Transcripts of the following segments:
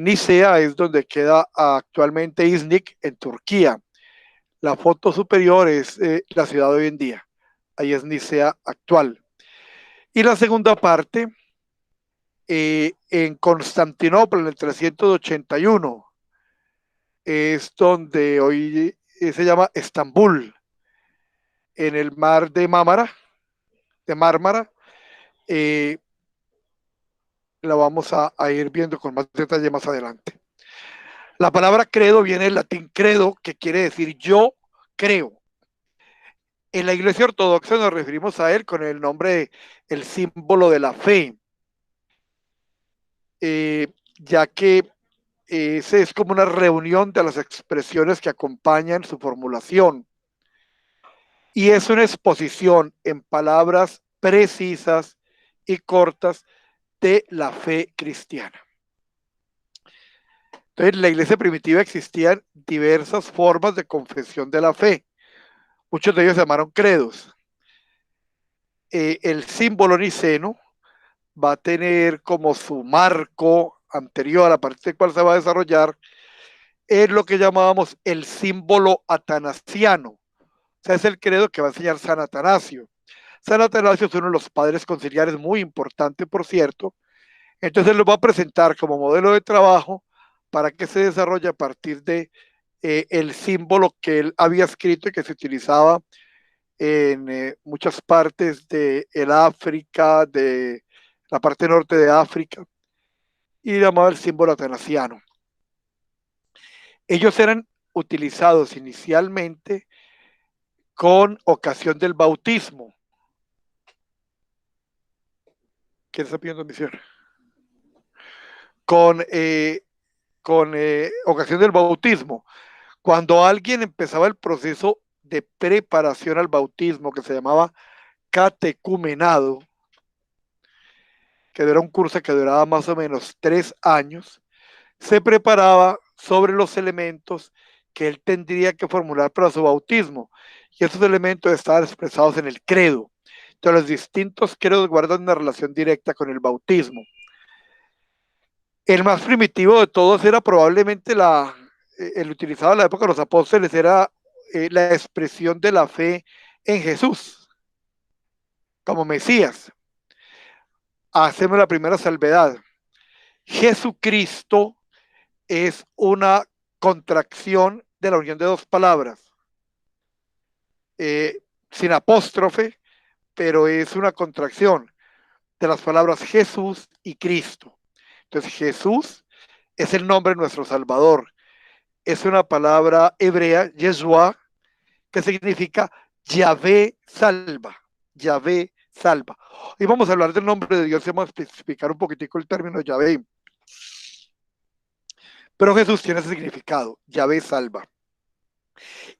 Nicea es donde queda actualmente Iznik, en Turquía. La foto superior es la ciudad de hoy en día. Ahí es Nicea actual. Y la segunda parte, en Constantinopla, en el 381, es donde hoy se llama Estambul, en el mar de Mármara. Eh, la vamos a ir viendo con más detalle más adelante. La palabra credo viene del latín credo, que quiere decir yo creo. En la Iglesia Ortodoxa nos referimos a él con el nombre de el símbolo de la fe, ya que ese es como una reunión de las expresiones que acompañan su formulación. Y es una exposición en palabras precisas y cortas de la fe cristiana. Entonces, en la iglesia primitiva existían diversas formas de confesión de la fe. Muchos de ellos se llamaron credos. El símbolo niceno va a tener como su marco anterior, a partir del cual se va a desarrollar, es lo que llamábamos el símbolo atanasiano. O sea, es el credo que va a enseñar San Atanasio. San Atanasio es uno de los padres conciliares muy importante, por cierto. Entonces lo va a presentar como modelo de trabajo para que se desarrolle a partir de el símbolo que él había escrito y que se utilizaba en muchas partes de el África, de la parte norte de África, y llamaba el símbolo atanasiano. Ellos eran utilizados inicialmente con ocasión del bautismo. ¿Quién está pidiendo misión? Con, ocasión del bautismo. Cuando alguien empezaba el proceso de preparación al bautismo, que se llamaba catecumenado, que era un curso que duraba más o menos 3 años, se preparaba sobre los elementos que él tendría que formular para su bautismo. Y esos elementos estaban expresados en el credo. Entonces, los distintos credos guardan una relación directa con el bautismo. El más primitivo de todos era probablemente el utilizado en la época de los apóstoles, era la expresión de la fe en Jesús como Mesías. Hacemos la primera salvedad. Jesucristo es una contracción de la unión de dos palabras, eh, sin apóstrofe, pero es una contracción de las palabras Jesús y Cristo. Entonces Jesús es el nombre de nuestro Salvador. Es una palabra hebrea, Yeshua, que significa Yahvé salva. Yahvé salva. Y vamos a hablar del nombre de Dios y vamos a explicar un poquitico el término Yahvé. Pero Jesús tiene ese significado, Yahvé salva.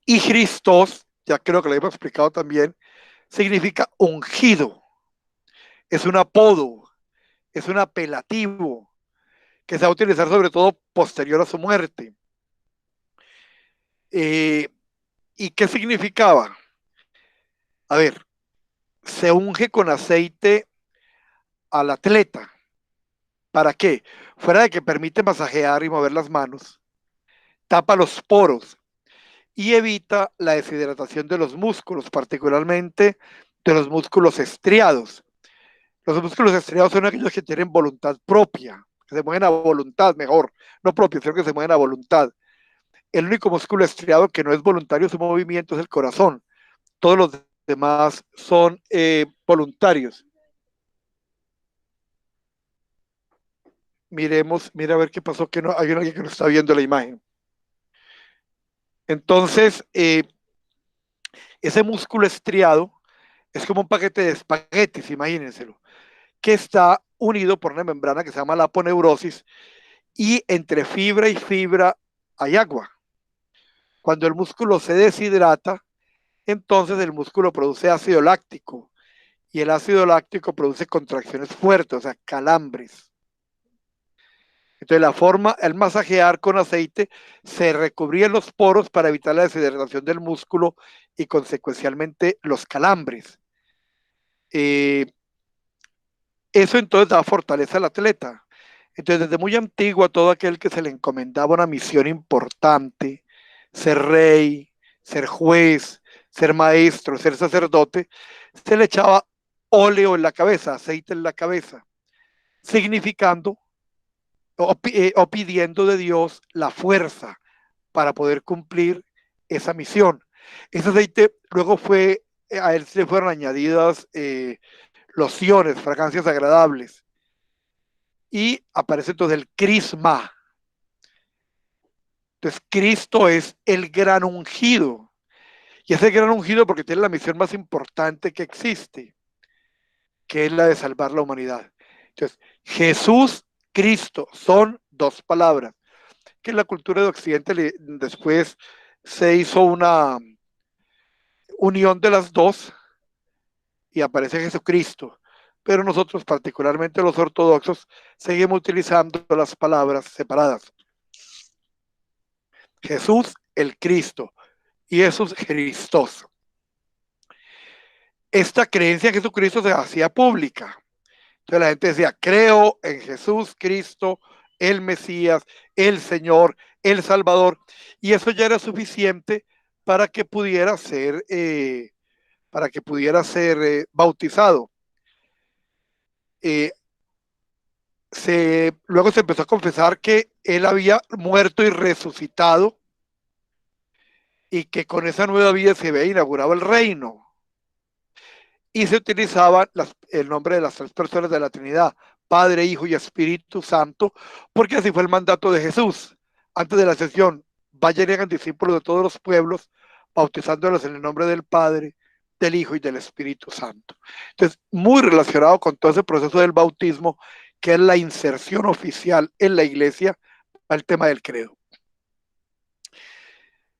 Y Christos, ya creo que lo hemos explicado también, significa ungido. Es un apodo, es un apelativo que se va a utilizar sobre todo posterior a su muerte. ¿Y qué significaba? A ver, se unge con aceite al atleta. ¿Para qué? Fuera de que permite masajear y mover las manos, tapa los poros y evita la deshidratación de los músculos, particularmente de los músculos estriados. Los músculos estriados son aquellos que tienen voluntad propia, que se mueven a voluntad, mejor, no propio, sino que se mueven a voluntad. El único músculo estriado que no es voluntario su movimiento es el corazón. Todos los demás son voluntarios. Miremos, mira a ver qué pasó, que no hay alguien que no está viendo la imagen. Entonces, ese músculo estriado es como un paquete de espaguetis, imagínenselo, que está unido por una membrana que se llama la aponeurosis y entre fibra y fibra hay agua. Cuando el músculo se deshidrata, entonces el músculo produce ácido láctico y el ácido láctico produce contracciones fuertes, o sea, calambres. Entonces la forma, al masajear con aceite, se recubrían los poros para evitar la deshidratación del músculo y consecuencialmente los calambres. Eh, Eso entonces da fortaleza al atleta. Entonces, desde muy antiguo, a todo aquel que se le encomendaba una misión importante, ser rey, ser juez, ser maestro, ser sacerdote, se le echaba óleo en la cabeza, aceite en la cabeza, significando o pidiendo de Dios la fuerza para poder cumplir esa misión. Ese aceite luego fue, a él se fueron añadidas lociones, fragancias agradables, y aparece entonces el crisma. Entonces, Cristo es el gran ungido. Y es el gran ungido porque tiene la misión más importante que existe, que es la de salvar la humanidad. Entonces, Jesús, Cristo, son dos palabras, que en la cultura de Occidente después se hizo una unión de las dos y aparece Jesucristo. Pero nosotros, particularmente los ortodoxos, seguimos utilizando las palabras separadas. Jesús, el Cristo, y Jesús, Christos. Esta creencia en Jesucristo se hacía pública. Entonces la gente decía, creo en Jesús Cristo, el Mesías, el Señor, el Salvador. Y eso ya era suficiente para que pudiera ser, bautizado. Eh, luego se empezó a confesar que él había muerto y resucitado y que con esa nueva vida se había inaugurado el reino. Y se utilizaba el nombre de las tres personas de la Trinidad, Padre, Hijo y Espíritu Santo, porque así fue el mandato de Jesús. Antes de la sesión, vayan y hagan discípulos de todos los pueblos, bautizándolos en el nombre del Padre, del Hijo y del Espíritu Santo. Entonces, muy relacionado con todo ese proceso del bautismo, que es la inserción oficial en la iglesia al tema del credo.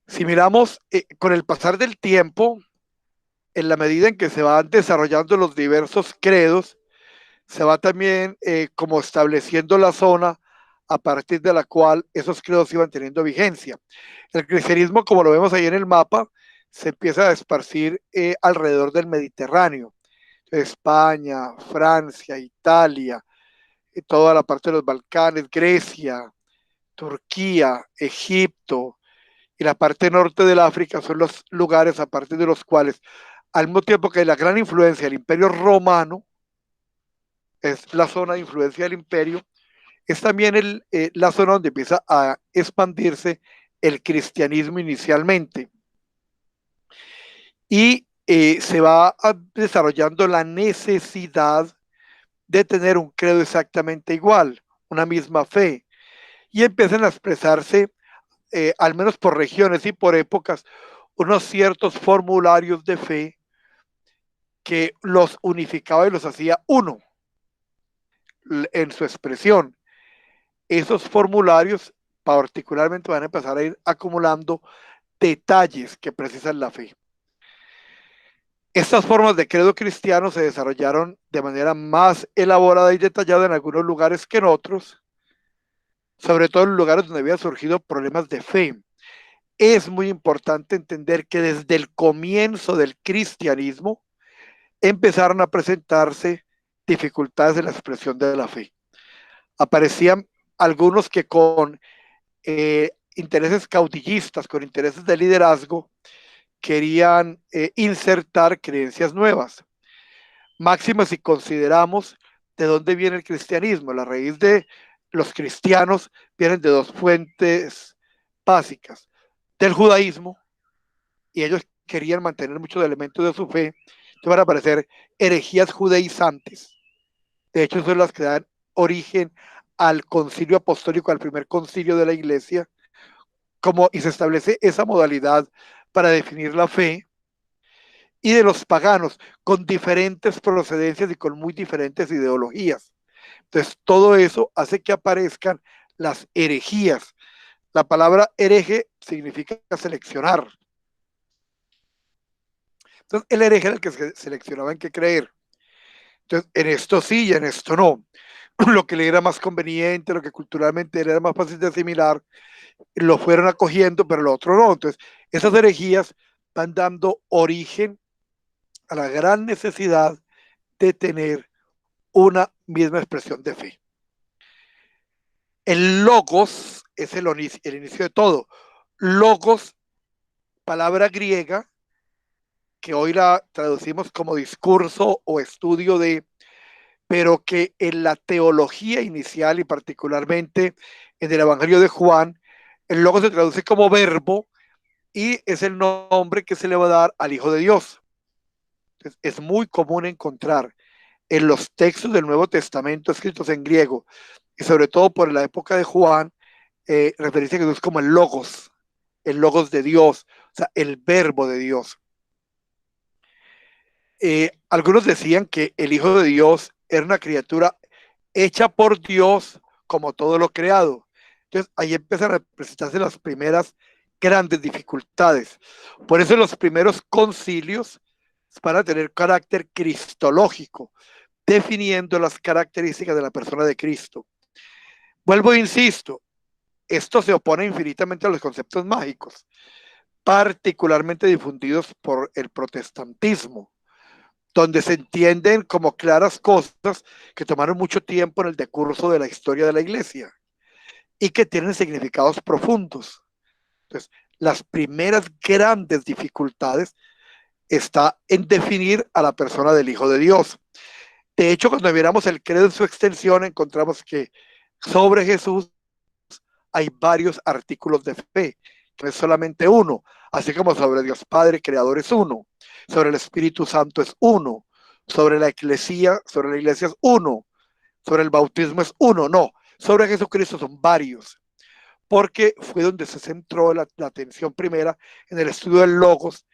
Si miramos con el pasar del tiempo, en la medida en que se van desarrollando los diversos credos, se va también como estableciendo la zona a partir de la cual esos credos iban teniendo vigencia. El cristianismo, como lo vemos ahí en el mapa, se empieza a esparcir alrededor del Mediterráneo. España, Francia, Italia, toda la parte de los Balcanes, Grecia, Turquía, Egipto y la parte norte del África son los lugares a partir de los cuales, al mismo tiempo que hay la gran influencia del Imperio Romano, es la zona de influencia del imperio, es también la zona donde empieza a expandirse el cristianismo inicialmente. Y se va desarrollando la necesidad de tener un credo exactamente igual, una misma fe. Y empiezan a expresarse, al menos por regiones y por épocas, unos ciertos formularios de fe que los unificaba y los hacía uno en su expresión. Esos formularios particularmente van a empezar a ir acumulando detalles que precisan la fe. Estas formas de credo cristiano se desarrollaron de manera más elaborada y detallada en algunos lugares que en otros, sobre todo en lugares donde habían surgido problemas de fe. Es muy importante entender que desde el comienzo del cristianismo empezaron a presentarse dificultades en la expresión de la fe. Aparecían algunos que con intereses caudillistas, con intereses de liderazgo, querían insertar creencias nuevas. Máxima si consideramos de dónde viene el cristianismo. La raíz de los cristianos vienen de dos fuentes básicas, del judaísmo, y ellos querían mantener muchos elementos de su fe. Entonces van a aparecer herejías judaizantes. De hecho, son las que dan origen al concilio apostólico, al primer concilio de la iglesia, y se establece esa modalidad para definir la fe, y de los paganos, con diferentes procedencias y con muy diferentes ideologías. Entonces, todo eso hace que aparezcan las herejías. La palabra hereje significa seleccionar. Entonces, el hereje era el que seleccionaba en qué creer. Entonces, en esto sí y en esto no. Lo que le era más conveniente, lo que culturalmente era más fácil de asimilar, lo fueron acogiendo, pero lo otro no. Entonces, esas herejías van dando origen a la gran necesidad de tener una misma expresión de fe. El logos es el inicio de todo. Logos, palabra griega, que hoy la traducimos como discurso o estudio de, pero que en la teología inicial y particularmente en el Evangelio de Juan, el logos se traduce como verbo y es el nombre que se le va a dar al Hijo de Dios. Entonces, es muy común encontrar en los textos del Nuevo Testamento escritos en griego y sobre todo por la época de Juan, referirse a Jesús como el logos de Dios, o sea, el verbo de Dios. Algunos decían que el Hijo de Dios era una criatura hecha por Dios como todo lo creado. Entonces ahí empiezan a presentarse las primeras grandes dificultades. Por eso los primeros concilios van a tener carácter cristológico, definiendo las características de la persona de Cristo. Vuelvo e insisto, esto se opone infinitamente a los conceptos mágicos, particularmente difundidos por el protestantismo, donde se entienden como claras cosas que tomaron mucho tiempo en el decurso de la historia de la iglesia y que tienen significados profundos. Entonces, las primeras grandes dificultades está en definir a la persona del Hijo de Dios. De hecho, cuando miramos el credo en su extensión, encontramos que sobre Jesús hay varios artículos de fe, que no es solamente uno, así como sobre Dios Padre, Creador es uno, sobre el Espíritu Santo es uno, sobre la iglesia es uno, sobre el bautismo es uno, no, sobre Jesucristo son varios, porque fue donde se centró la atención primera en el estudio del Logos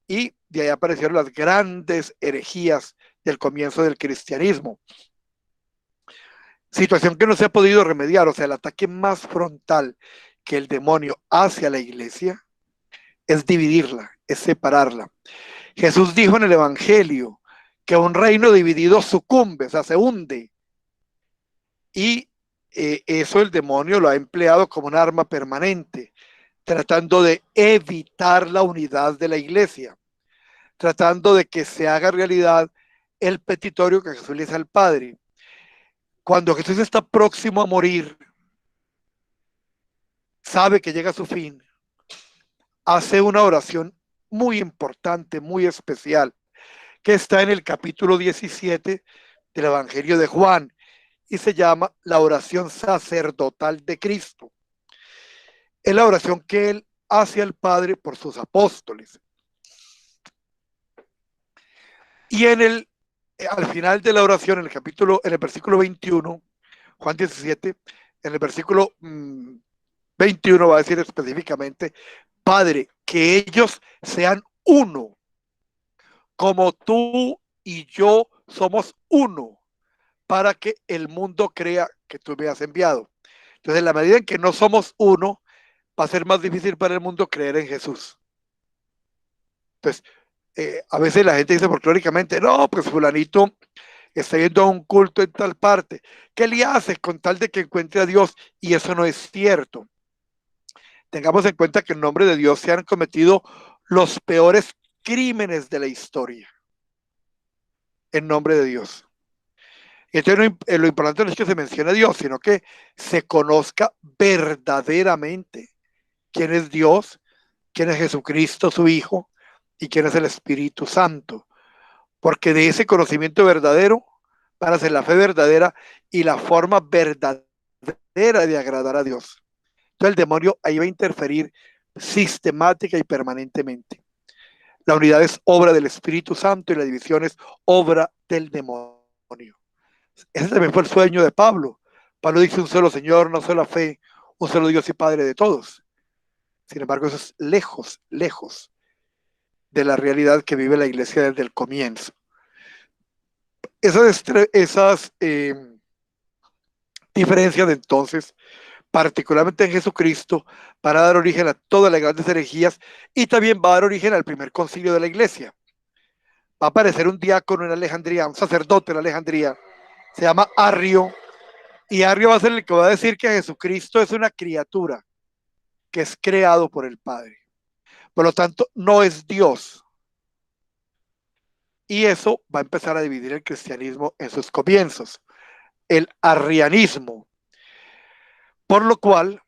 y de ahí aparecieron las grandes herejías del comienzo del cristianismo. Situación que no se ha podido remediar, o sea, el ataque más frontal que el demonio hace a la iglesia es dividirla, es separarla. Jesús dijo en el Evangelio que un reino dividido sucumbe, o sea, se hunde. Y eso el demonio lo ha empleado como un arma permanente, tratando de evitar la unidad de la iglesia, tratando de que se haga realidad el petitorio que Jesús le dice al Padre. Cuando Jesús está próximo a morir, sabe que llega a su fin, hace una oración muy importante, muy especial, que está en el capítulo 17 del Evangelio de Juan y se llama la oración sacerdotal de Cristo. Es la oración que él hace al Padre por sus apóstoles. Y al final de la oración, en el versículo 21, Juan 17, en el versículo 21 va a decir específicamente, Padre, que ellos sean uno, como tú y yo somos uno, para que el mundo crea que tú me has enviado. Entonces, en la medida en que no somos uno, va a ser más difícil para el mundo creer en Jesús. Entonces, a veces la gente dice folclóricamente, no, pues fulanito está yendo a un culto en tal parte. ¿Qué le hace con tal de que encuentre a Dios? Y eso no es cierto. Tengamos en cuenta que en nombre de Dios se han cometido los peores crímenes de la historia. En nombre de Dios. Entonces lo importante no es que se mencione a Dios, sino que se conozca verdaderamente quién es Dios, quién es Jesucristo, su Hijo, y quién es el Espíritu Santo. Porque de ese conocimiento verdadero van a ser la fe verdadera y la forma verdadera de agradar a Dios. Entonces el demonio ahí va a interferir sistemática y permanentemente. La unidad es obra del Espíritu Santo y la división es obra del demonio. Ese también fue el sueño de Pablo. Pablo dice un solo Señor, una sola fe, un solo Dios y Padre de todos. Sin embargo, eso es lejos, lejos de la realidad que vive la iglesia desde el comienzo. Esas diferencias de entonces, particularmente en Jesucristo, para dar origen a todas las grandes herejías y también va a dar origen al primer concilio de la iglesia. Va a aparecer un diácono en Alejandría, un sacerdote en Alejandría, se llama Arrio, y Arrio va a ser el que va a decir que Jesucristo es una criatura que es creado por el Padre. Por lo tanto, no es Dios. Y eso va a empezar a dividir el cristianismo en sus comienzos. El arrianismo. Por lo cual,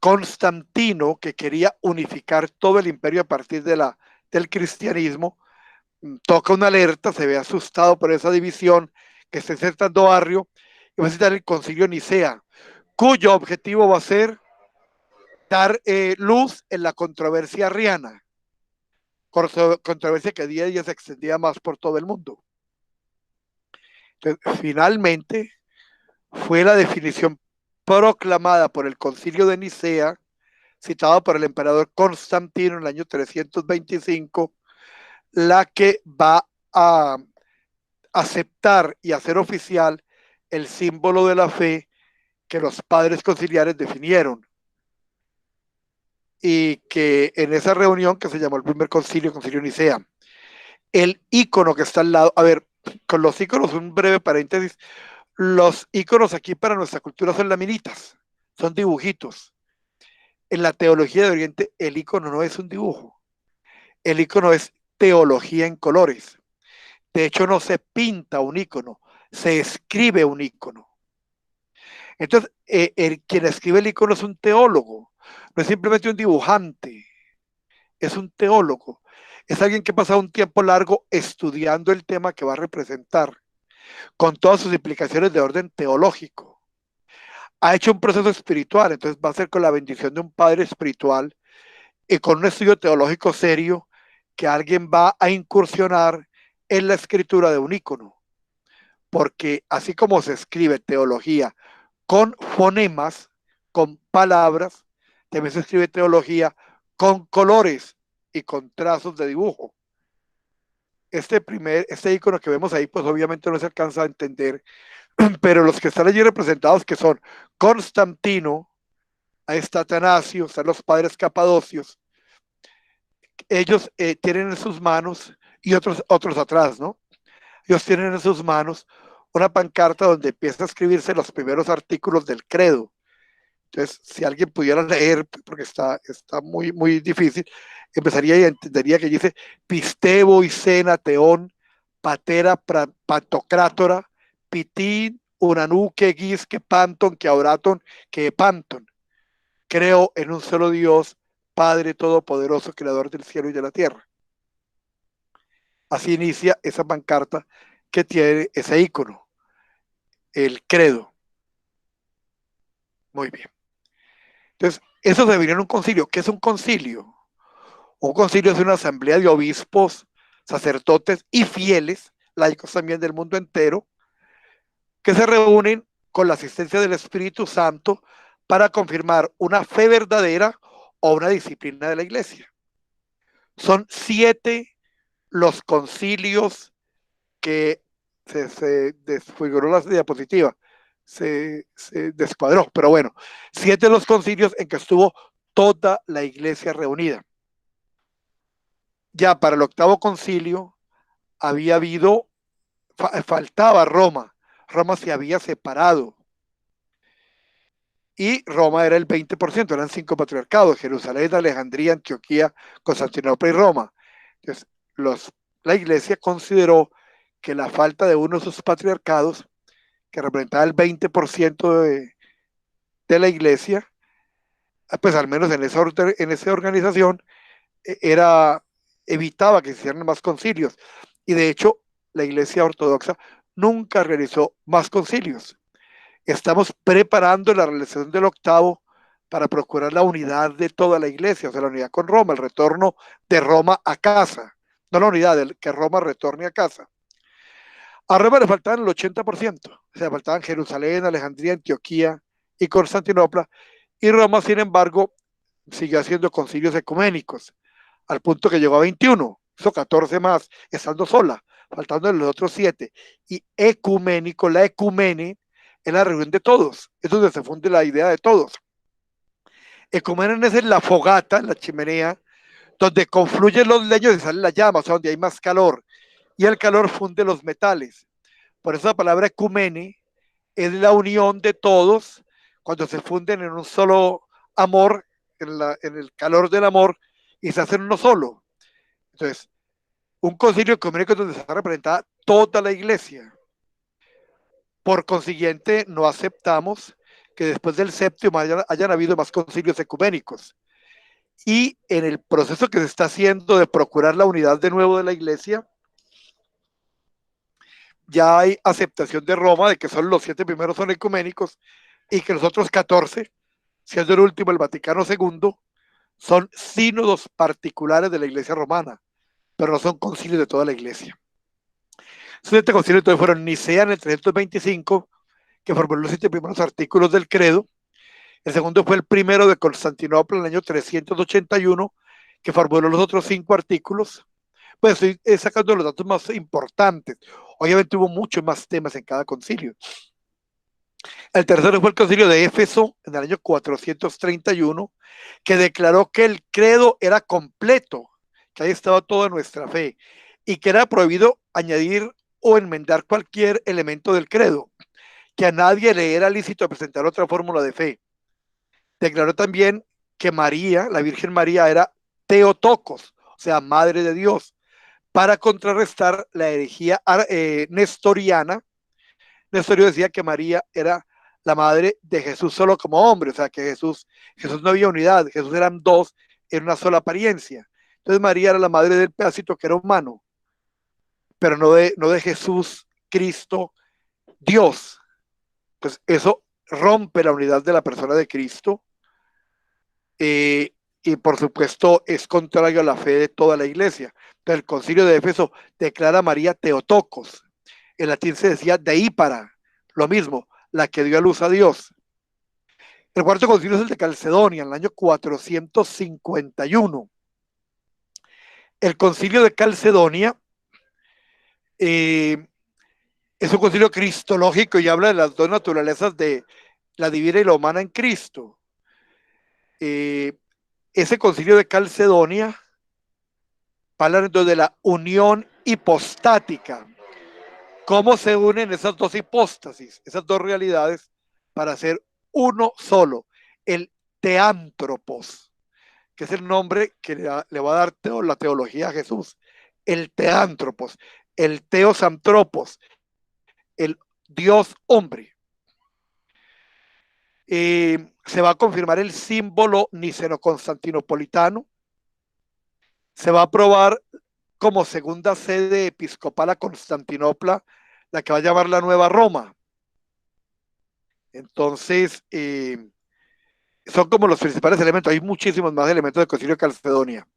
Constantino, que quería unificar todo el imperio a partir del cristianismo, toca una alerta, se ve asustado por esa división que está insertando Barrio y va a citar el concilio de Nicea, cuyo objetivo va a ser dar luz en la controversia arriana, controversia que día a día se extendía más por todo el mundo. Entonces, finalmente, fue la definición proclamada por el concilio de Nicea, citada por el emperador Constantino en el año 325, la que va a aceptar y hacer oficial el símbolo de la fe que los padres conciliares definieron y que en esa reunión que se llamó el primer concilio, concilio Nicea, el icono que está al lado, a ver, con los iconos, un breve paréntesis, los iconos aquí para nuestra cultura son laminitas, son dibujitos. En la teología de Oriente el icono no es un dibujo, el icono es teología en colores. De hecho no se pinta un icono, se escribe un icono. Entonces, quien escribe el icono es un teólogo, no es simplemente un dibujante, es un teólogo, es alguien que ha pasado un tiempo largo estudiando el tema que va a representar, con todas sus implicaciones de orden teológico. Ha hecho un proceso espiritual, entonces va a ser con la bendición de un padre espiritual y con un estudio teológico serio que alguien va a incursionar en la escritura de un icono, porque así como se escribe teología con fonemas, con palabras, también se escribe teología con colores y con trazos de dibujo. Este icono que vemos ahí, pues obviamente no se alcanza a entender, pero los que están allí representados, que son Constantino, ahí está Atanasio, están los padres capadocios, ellos tienen en sus manos, y otros atrás, ¿no? Ellos tienen en sus manos una pancarta donde empieza a escribirse los primeros artículos del credo. Entonces, si alguien pudiera leer, porque está muy, muy difícil, empezaría y entendería que dice Pistebo y Sena, Teón, Patera, Pantocrátora, Pitín, Uranú, que Gis, que Panton, que Auraton, que Panton. Creo en un solo Dios, Padre Todopoderoso, Creador del cielo y de la tierra. Así inicia esa pancarta que tiene ese icono, el credo. Muy bien. Entonces, eso se debería en un concilio. ¿Qué es un concilio? Un concilio es una asamblea de obispos, sacerdotes y fieles, laicos también del mundo entero, que se reúnen con la asistencia del Espíritu Santo para confirmar una fe verdadera o una disciplina de la iglesia. Son 7 los concilios que se desfiguró la diapositiva, se descuadró, pero bueno, 7 los concilios en que estuvo toda la iglesia reunida. Ya para el octavo concilio había habido, faltaba Roma, Roma se había separado y Roma era el 20%, eran 5 patriarcados, Jerusalén, Alejandría, Antioquía, Constantinopla y Roma. Entonces, la iglesia consideró que la falta de uno de sus patriarcados, que representaba el 20% de la iglesia, pues al menos en esa organización, era, evitaba que se hicieran más concilios. Y de hecho, la iglesia ortodoxa nunca realizó más concilios. Estamos preparando la realización del octavo para procurar la unidad de toda la iglesia, o sea, la unidad con Roma, el retorno de Roma a casa, no la unidad, que Roma retorne a casa. A Roma le faltaban el 80%, o sea, faltaban Jerusalén, Alejandría, Antioquía y Constantinopla, y Roma, sin embargo, siguió haciendo concilios ecuménicos, al punto que llegó a 21, hizo 14 más, estando sola, faltando los otros 7. Y ecuménico, la ecumene, es la reunión de todos, es donde se funde la idea de todos. Ecumene es la fogata, la chimenea, donde confluyen los leños y sale la llama, o sea, donde hay más calor, y el calor funde los metales. Por eso la palabra ecumene es la unión de todos cuando se funden en un solo amor, en el calor del amor, y se hacen uno solo. Entonces, un concilio ecuménico donde está representada toda la iglesia. Por consiguiente, no aceptamos que después del séptimo hayan habido más concilios ecuménicos. Y en el proceso que se está haciendo de procurar la unidad de nuevo de la Iglesia, ya hay aceptación de Roma de que solo los 7 primeros son ecuménicos y que los otros 14, siendo el último el Vaticano II, son sínodos particulares de la Iglesia romana, pero no son concilios de toda la Iglesia. Este concilio entonces fueron Nicea en el 325, que formuló los 7 primeros artículos del credo. El segundo fue el primero de Constantinopla en el año 381, que formuló los otros 5 artículos. Pues estoy sacando los datos más importantes. Obviamente hubo muchos más temas en cada concilio. El tercero fue el concilio de Éfeso en el año 431, que declaró que el credo era completo, que ahí estaba toda nuestra fe, y que era prohibido añadir o enmendar cualquier elemento del credo, que a nadie le era lícito presentar otra fórmula de fe. Declaró también que María, la Virgen María, era Teotocos, o sea, Madre de Dios, para contrarrestar la herejía nestoriana. Nestorio decía que María era la madre de Jesús solo como hombre, o sea, que Jesús no había unidad, Jesús eran dos en una sola apariencia. Entonces María era la madre del pedacito que era humano, pero no de Jesús, Cristo, Dios. Pues eso rompe la unidad de la persona de Cristo, y por supuesto es contrario a la fe de toda la iglesia. Entonces el concilio de Éfeso declara a María Teotocos. En latín se decía deípara, lo mismo, la que dio a luz a Dios. El cuarto concilio es el de Calcedonia, en el año 451. El concilio de Calcedonia es un concilio cristológico y habla de las dos naturalezas de la divina y la humana en Cristo. Ese concilio de Calcedonia habla de la unión hipostática. ¿Cómo se unen esas dos hipóstasis, esas dos realidades para hacer uno solo? El teántropos, que es el nombre que le va a dar la teología a Jesús. El teántropos, el teos antropos, el Dios hombre. Se va a confirmar el símbolo niceno-constantinopolitano. Se va a aprobar como segunda sede episcopal a Constantinopla, la que va a llamar la Nueva Roma. Entonces, son como los principales elementos. Hay muchísimos más elementos del Concilio de Calcedonia.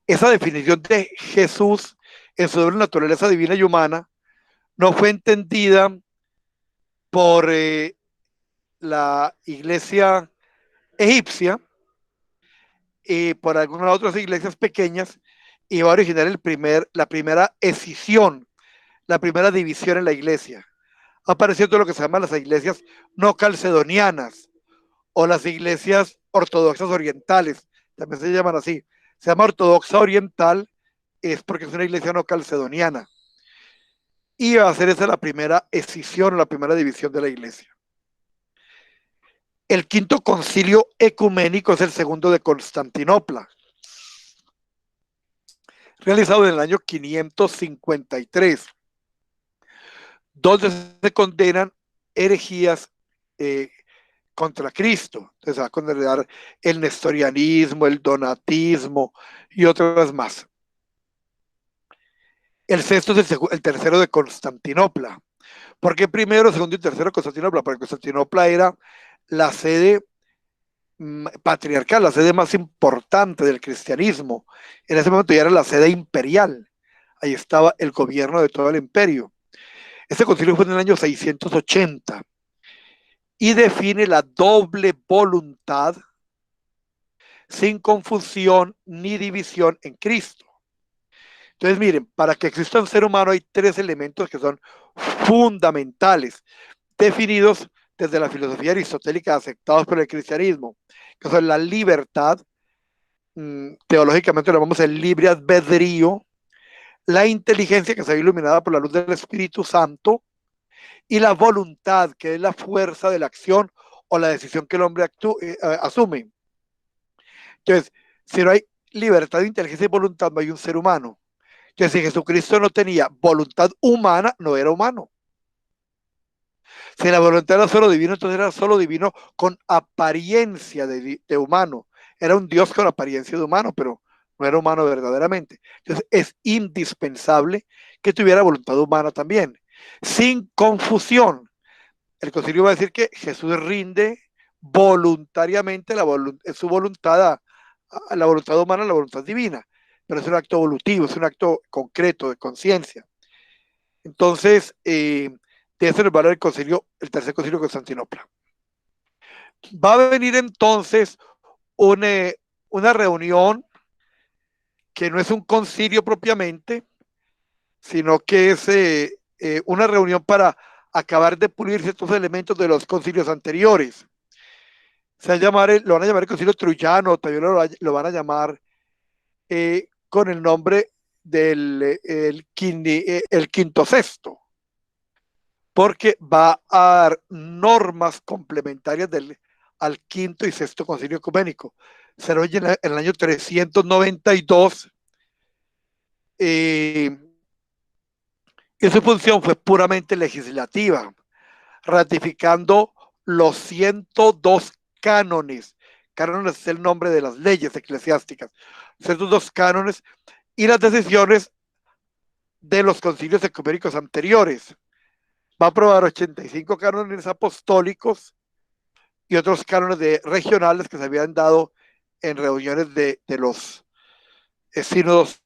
Esa definición de Jesús en su doble naturaleza divina y humana no fue entendida por la iglesia egipcia y por algunas otras iglesias pequeñas, y va a originar la primera escisión, la primera división en la iglesia, apareciendo lo que se llaman las iglesias no calcedonianas o las iglesias ortodoxas orientales, también se llaman así. Se llama ortodoxa oriental, es porque es una iglesia no calcedoniana. Y va a ser esa la primera escisión o la primera división de la iglesia. El quinto concilio ecuménico es el segundo de Constantinopla, realizado en el año 553, donde se condenan herejías contra Cristo. Entonces se va a condenar el nestorianismo, el donatismo y otras más. El sexto es el tercero de Constantinopla. ¿Por qué primero, segundo y tercero de Constantinopla? Porque Constantinopla era la sede patriarcal, la sede más importante del cristianismo. En ese momento ya era la sede imperial. Ahí estaba el gobierno de todo el imperio. Este concilio fue en el año 680 y define la doble voluntad sin confusión ni división en Cristo. Entonces, miren, para que exista un ser humano hay 3 elementos que son fundamentales, definidos desde la filosofía aristotélica, aceptados por el cristianismo, que son la libertad, teológicamente lo llamamos el libre albedrío, la inteligencia, que se ve iluminada por la luz del Espíritu Santo, y la voluntad, que es la fuerza de la acción o la decisión que el hombre asume. Entonces, si no hay libertad, inteligencia y voluntad, no hay un ser humano. Entonces, si Jesucristo no tenía voluntad humana, no era humano. Si la voluntad era solo divino, entonces era solo divino con apariencia de humano. Era un Dios con apariencia de humano, pero no era humano verdaderamente. Entonces es indispensable que tuviera voluntad humana también, sin confusión. El concilio va a decir que Jesús rinde voluntariamente su voluntad a la voluntad humana, a la voluntad divina, pero es un acto evolutivo, es un acto concreto de conciencia. Entonces, de eso nos va a hablar el tercer concilio de Constantinopla. Va a venir entonces una reunión que no es un concilio propiamente, sino que es una reunión para acabar de pulir ciertos elementos de los concilios anteriores. Lo van a llamar el concilio trujano, también lo van a llamar con el nombre del el quinto sexto, porque va a dar normas complementarias al quinto y sexto concilio ecuménico. Será en el año 392 y su función fue puramente legislativa, ratificando los 102 cánones. Cánones es el nombre de las leyes eclesiásticas. 102 cánones y las decisiones de los concilios ecuménicos anteriores. Va a aprobar 85 cánones apostólicos y otros cánones regionales que se habían dado en reuniones de los sínodos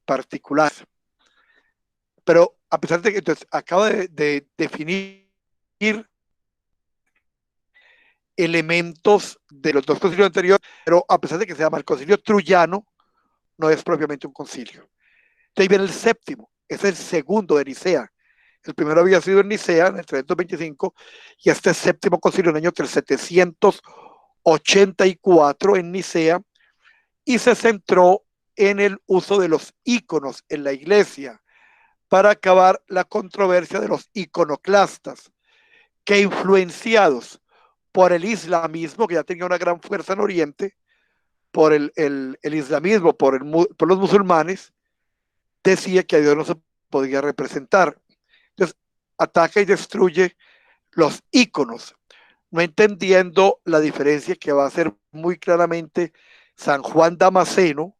particulares. Pero a pesar de que entonces, acaba de definir elementos de los dos concilios anteriores, pero a pesar de que se llama el concilio trujano, no es propiamente un concilio. Entonces viene el séptimo, es el segundo de Nicea. El primero había sido en Nicea, en el 325, y este séptimo concilio en el año 784 en Nicea, y se centró en el uso de los íconos en la iglesia para acabar la controversia de los iconoclastas, que influenciados por el islamismo, que ya tenía una gran fuerza en Oriente, por el islamismo, por los musulmanes, decía que a Dios no se podía representar. Entonces, ataca y destruye los íconos, no entendiendo la diferencia que va a hacer muy claramente San Juan Damasceno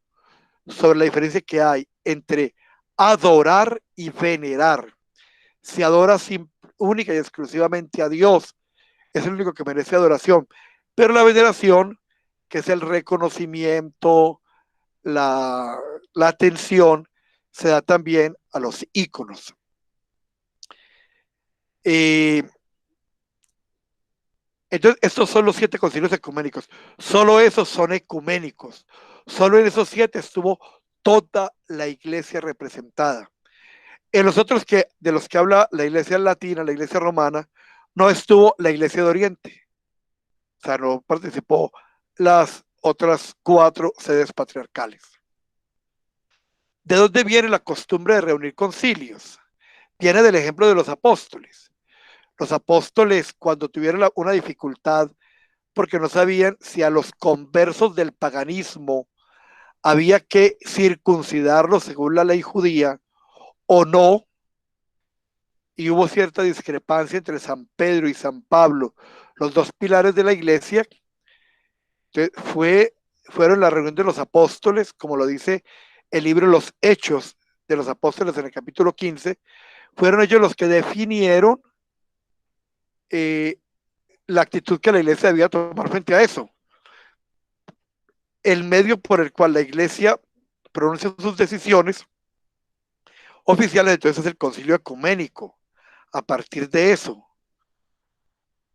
sobre la diferencia que hay entre adorar y venerar. Se adora única y exclusivamente a Dios, es el único que merece adoración, pero la veneración, que es el reconocimiento, la atención, se da también a los íconos. Entonces, estos son los 7 concilios ecuménicos. Solo esos son ecuménicos. Solo en esos 7 estuvo toda la iglesia representada. En los otros de los que habla la iglesia latina, la iglesia romana, no estuvo la iglesia de Oriente. O sea, no participó las otras 4 sedes patriarcales. ¿De dónde viene la costumbre de reunir concilios? Viene del ejemplo de los apóstoles. Los apóstoles, cuando tuvieron una dificultad porque no sabían si a los conversos del paganismo había que circuncidarlos según la ley judía o no, y hubo cierta discrepancia entre San Pedro y San Pablo, los dos pilares de la iglesia. Entonces fueron la reunión de los apóstoles, como lo dice el libro Los Hechos de los Apóstoles en el capítulo 15, fueron ellos los que definieron la actitud que la iglesia debía tomar frente a eso. El medio por el cual la iglesia pronuncia sus decisiones oficiales, entonces es el concilio ecuménico. A partir de eso,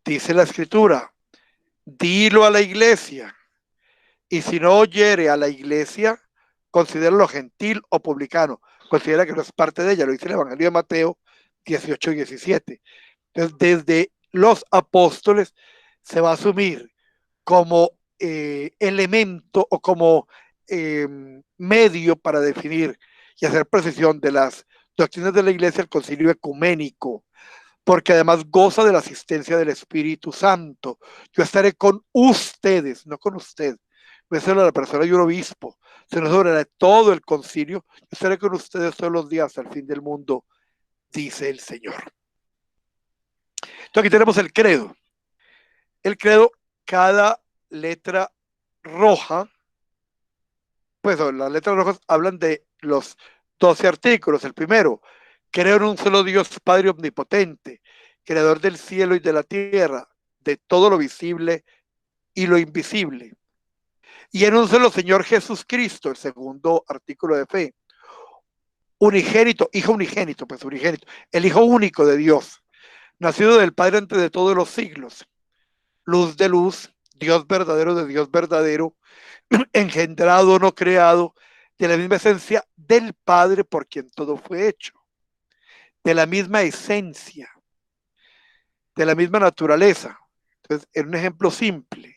dice la escritura, dilo a la iglesia, y si no oyere a la iglesia, considéralo gentil o publicano, considera que no es parte de ella, lo dice el Evangelio de Mateo 18 y 17. Entonces, desde los apóstoles se va a asumir como elemento o como medio para definir y hacer precisión de las doctrinas de la iglesia el concilio ecuménico, porque además goza de la asistencia del Espíritu Santo. Yo estaré con ustedes, no con usted, no es sobre la persona de un obispo, sino sobre todo el concilio. Yo estaré con ustedes todos los días hasta el fin del mundo, dice el Señor. Entonces aquí tenemos el credo. El credo, cada letra roja, pues las letras rojas hablan de los 12 artículos. El primero, creo en un solo Dios Padre omnipotente, creador del cielo y de la tierra, de todo lo visible y lo invisible. Y en un solo Señor Jesús Cristo, el segundo artículo de fe, unigénito, hijo unigénito, pues unigénito, el hijo único de Dios, nacido del Padre antes de todos los siglos, luz de luz, Dios verdadero de Dios verdadero, engendrado, no creado, de la misma esencia del Padre por quien todo fue hecho, de la misma esencia, de la misma naturaleza. Entonces, en un ejemplo simple,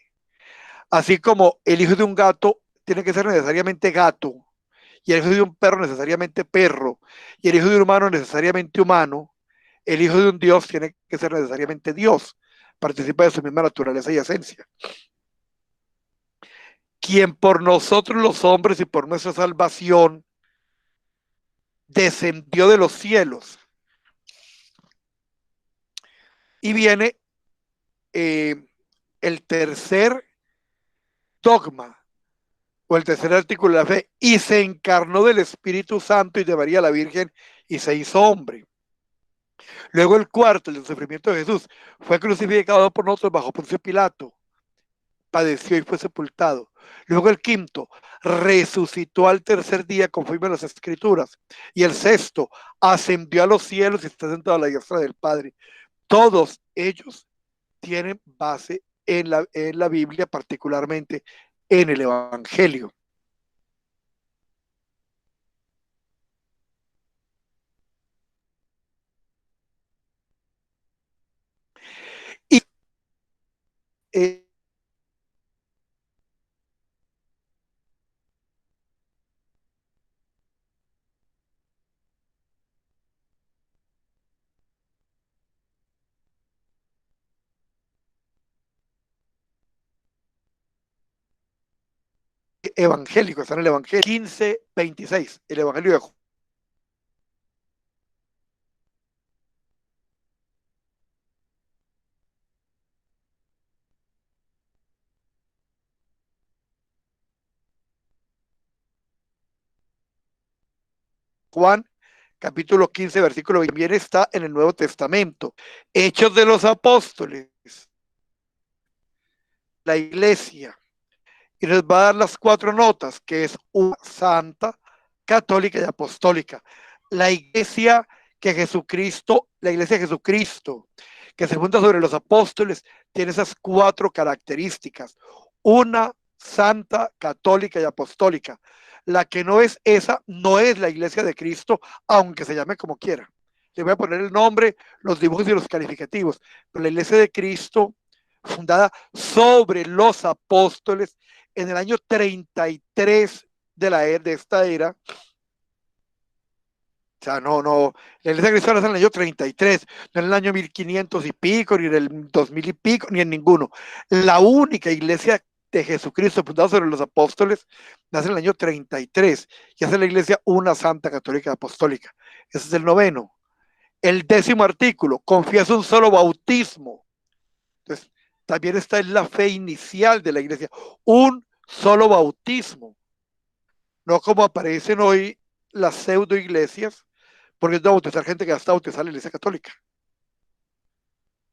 así como el hijo de un gato tiene que ser necesariamente gato, y el hijo de un perro necesariamente perro, y el hijo de un humano necesariamente humano, el hijo de un Dios tiene que ser necesariamente Dios, participa de su misma naturaleza y esencia. Quien por nosotros los hombres y por nuestra salvación descendió de los cielos. Y viene el tercer dogma, o el tercer artículo de la fe, y se encarnó del Espíritu Santo y de María la Virgen y se hizo hombre. Luego el cuarto, el sufrimiento de Jesús, fue crucificado por nosotros bajo Poncio Pilato, padeció y fue sepultado. Luego el quinto, resucitó al tercer día conforme a las escrituras. Y el sexto, ascendió a los cielos y está sentado a la diestra del Padre. Todos ellos tienen base en la Biblia, particularmente en el Evangelio. Y eh, evangélico, está en el Evangelio 15:26, el Evangelio de Juan, capítulo 15, versículo 20, también está en el Nuevo Testamento. Hechos de los Apóstoles, la iglesia, y nos va a dar las cuatro notas, que es una santa, católica y apostólica. La iglesia la iglesia de Jesucristo, que se funda sobre los apóstoles, tiene esas cuatro características. Una santa, católica y apostólica. La que no es esa, no es la iglesia de Cristo, aunque se llame como quiera. Le voy a poner el nombre, los dibujos y los calificativos. Pero la iglesia de Cristo, fundada sobre los apóstoles, en el año 33 de esta era, o sea, la iglesia cristiana es en el año 33, no en el año 1500 y pico, ni en el 2000 y pico, ni en ninguno. La única iglesia de Jesucristo fundada sobre los apóstoles nace en el año 33 y hace la iglesia una santa católica apostólica. Ese es el noveno. El décimo artículo, confiesa un solo bautismo. Entonces, también está en la fe inicial de la iglesia, un solo bautismo, no como aparecen hoy las pseudo iglesias, porque es de bautizar gente que hasta bautizar la iglesia católica.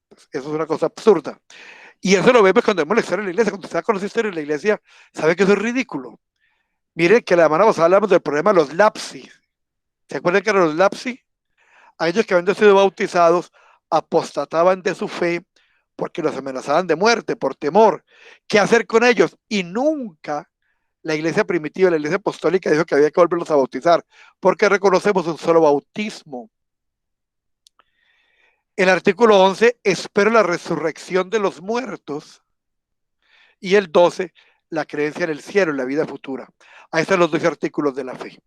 Pues eso es una cosa absurda. Y eso lo vemos cuando vemos la historia de la iglesia. Cuando usted conoce la historia de la iglesia, sabe que eso es ridículo. Mire que la semana pasada hablamos del problema de los lapsis. ¿Se acuerdan que eran los lapsis? A ellos que habían sido bautizados apostataban de su fe porque los amenazaban de muerte por temor. ¿Qué hacer con ellos? Y nunca la iglesia primitiva, la iglesia apostólica dijo que había que volverlos a bautizar, porque reconocemos un solo bautismo. El artículo 11 espera la resurrección de los muertos y el 12 la creencia en el cielo, en la vida futura. Ahí están los dos artículos de la fe.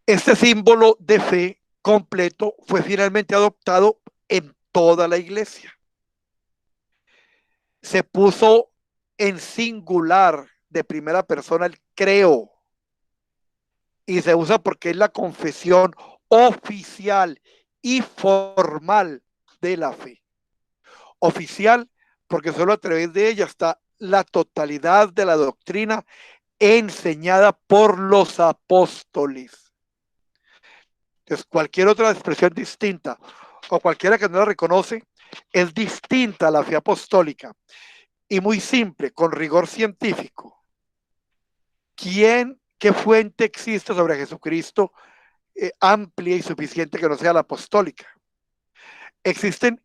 Este símbolo de fe completo fue finalmente adoptado en toda la iglesia. Se puso en singular de primera persona el creo y se usa porque es la confesión oficial y formal de la fe. Oficial, porque solo a través de ella está la totalidad de la doctrina enseñada por los apóstoles. Entonces, cualquier otra expresión distinta o cualquiera que no la reconoce es distinta a la fe apostólica y muy simple, con rigor científico. ¿Qué fuente existe sobre Jesucristo amplia y suficiente que no sea la apostólica? Existen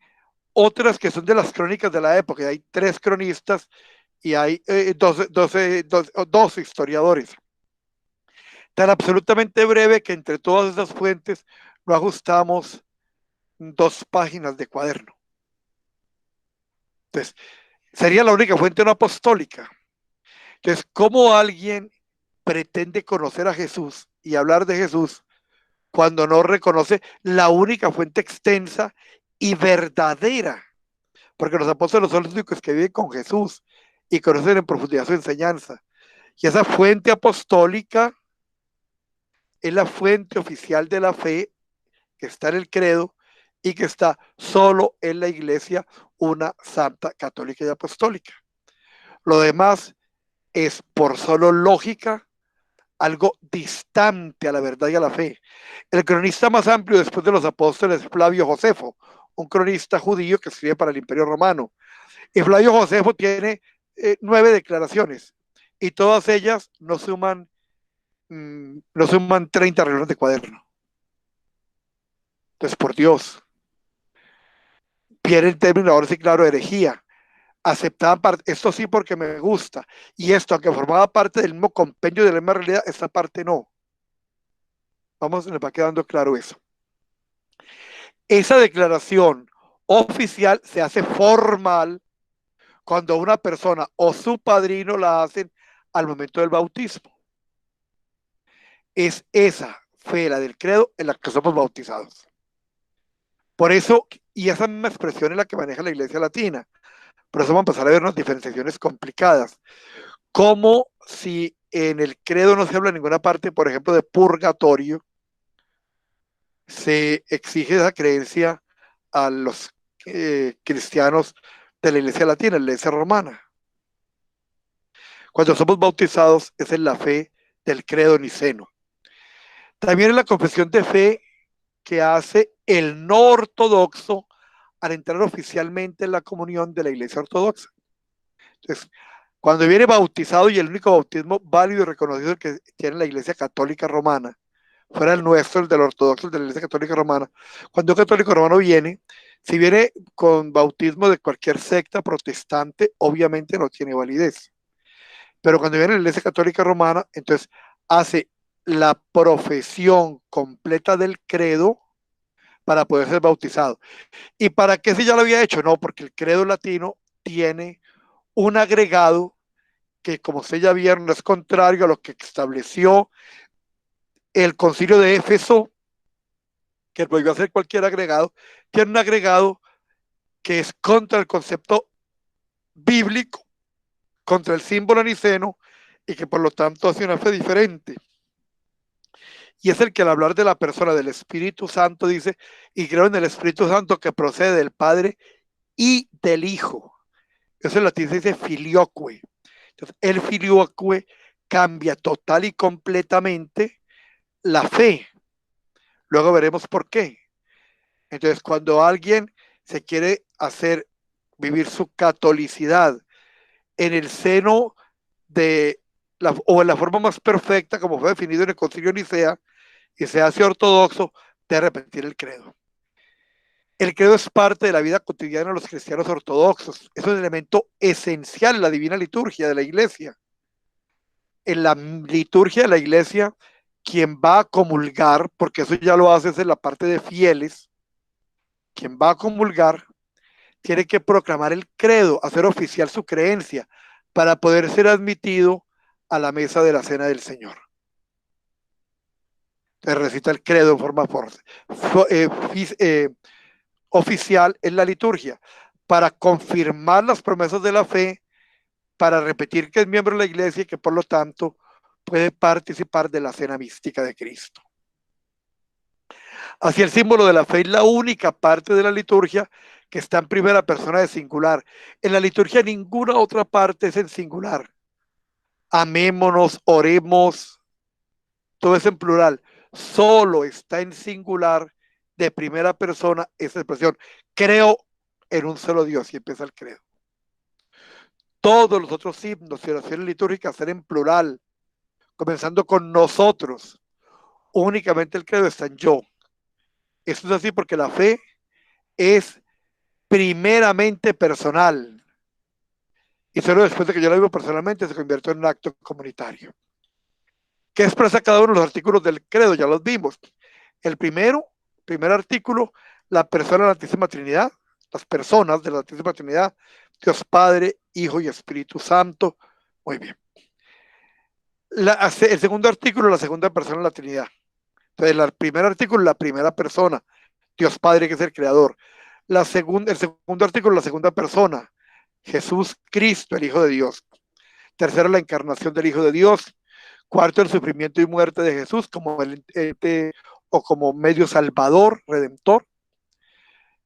otras que son de las crónicas de la época. Hay 3 cronistas y hay 12 historiadores. Tan absolutamente breve que entre todas esas fuentes no ajustamos 2 páginas de cuaderno. Entonces, sería la única fuente no apostólica. Entonces, ¿cómo alguien pretende conocer a Jesús y hablar de Jesús cuando no reconoce la única fuente extensa y verdadera? Porque los apóstoles son los únicos que viven con Jesús y conocen en profundidad su enseñanza. Y esa fuente apostólica es la fuente oficial de la fe que está en el credo y que está solo en la iglesia, una santa, católica y apostólica. Lo demás es por solo lógica algo distante a la verdad y a la fe. El cronista más amplio después de los apóstoles es Flavio Josefo, un cronista judío que escribe para el Imperio Romano. Y Flavio Josefo tiene 9 declaraciones y todas ellas no suman 30 renglones de cuaderno. Entonces, por Dios, viene el término ahora sí claro, herejía. Aceptaban esto sí porque me gusta, y esto, aunque formaba parte del mismo compendio de la misma realidad, esta parte no. Vamos, nos va quedando claro eso. Esa declaración oficial se hace formal cuando una persona o su padrino la hacen al momento del bautismo. Es esa fe, la del credo, en la que somos bautizados. Por eso, y esa misma expresión es la que maneja la Iglesia Latina. Por eso vamos a empezar a ver unas diferenciaciones complicadas. Como si en el credo no se habla en ninguna parte, por ejemplo, de purgatorio, se exige esa creencia a los cristianos de la Iglesia Latina, la Iglesia Romana. Cuando somos bautizados es en la fe del credo niceno. También en la confesión de fe que hace el no ortodoxo al entrar oficialmente en la comunión de la Iglesia Ortodoxa. Entonces, cuando viene bautizado, y el único bautismo válido y reconocido que tiene la Iglesia Católica Romana, fuera el nuestro, el del ortodoxo, el de la Iglesia Católica Romana, cuando un católico romano viene, si viene con bautismo de cualquier secta protestante, obviamente no tiene validez. Pero cuando viene la Iglesia Católica Romana, entonces hace la profesión completa del credo para poder ser bautizado. ¿Y para qué si ya lo había hecho? No, porque el credo latino tiene un agregado que, como ustedes ya vieron, es contrario a lo que estableció el concilio de Éfeso, que volvió a hacer cualquier agregado. Tiene un agregado que es contra el concepto bíblico, contra el símbolo niceno, y que por lo tanto hace una fe diferente. Y es el que al hablar de la persona del Espíritu Santo dice, y creo en el Espíritu Santo que procede del Padre y del Hijo. Eso en latín se dice filioque. Entonces, el filioque cambia total y completamente la fe. Luego veremos por qué. Entonces, cuando alguien se quiere hacer vivir su catolicidad en el seno de o en la forma más perfecta, como fue definido en el Concilio de Nicea, y se hace ortodoxo, de repetir el credo. El credo es parte de la vida cotidiana de los cristianos ortodoxos. Es un elemento esencial en la divina liturgia de la iglesia. En la liturgia de la iglesia, quien va a comulgar, porque eso ya lo hace en la parte de fieles, quien va a comulgar tiene que proclamar el credo, hacer oficial su creencia para poder ser admitido a la mesa de la cena del Señor. Entonces recita el credo en forma oficial en la liturgia para confirmar las promesas de la fe, para repetir que es miembro de la iglesia y que por lo tanto puede participar de la cena mística de Cristo. Así el símbolo de la fe es la única parte de la liturgia que está en primera persona de singular. En la liturgia ninguna otra parte es en singular. Amémonos, oremos, todo es en plural. Solo está en singular de primera persona esa expresión. Creo en un solo Dios y empieza el credo. Todos los otros himnos y oraciones litúrgicas ser en plural, comenzando con nosotros. Únicamente el credo está en yo. Eso es así porque la fe es primeramente personal. Y solo después de que yo la vivo personalmente se convierte en un acto comunitario. ¿Qué expresa cada uno de los artículos del credo? Ya los vimos. El primer artículo, la persona de la Santísima Trinidad, las personas de la Santísima Trinidad, Dios Padre, Hijo y Espíritu Santo. Muy bien. El segundo artículo, la segunda persona de la Trinidad. Entonces, el primer artículo, la primera persona, Dios Padre, que es el creador. El segundo artículo, la segunda persona, Jesús Cristo, el Hijo de Dios. Tercero, la encarnación del Hijo de Dios. Cuarto, el sufrimiento y muerte de Jesús como el ente o como medio salvador, redentor.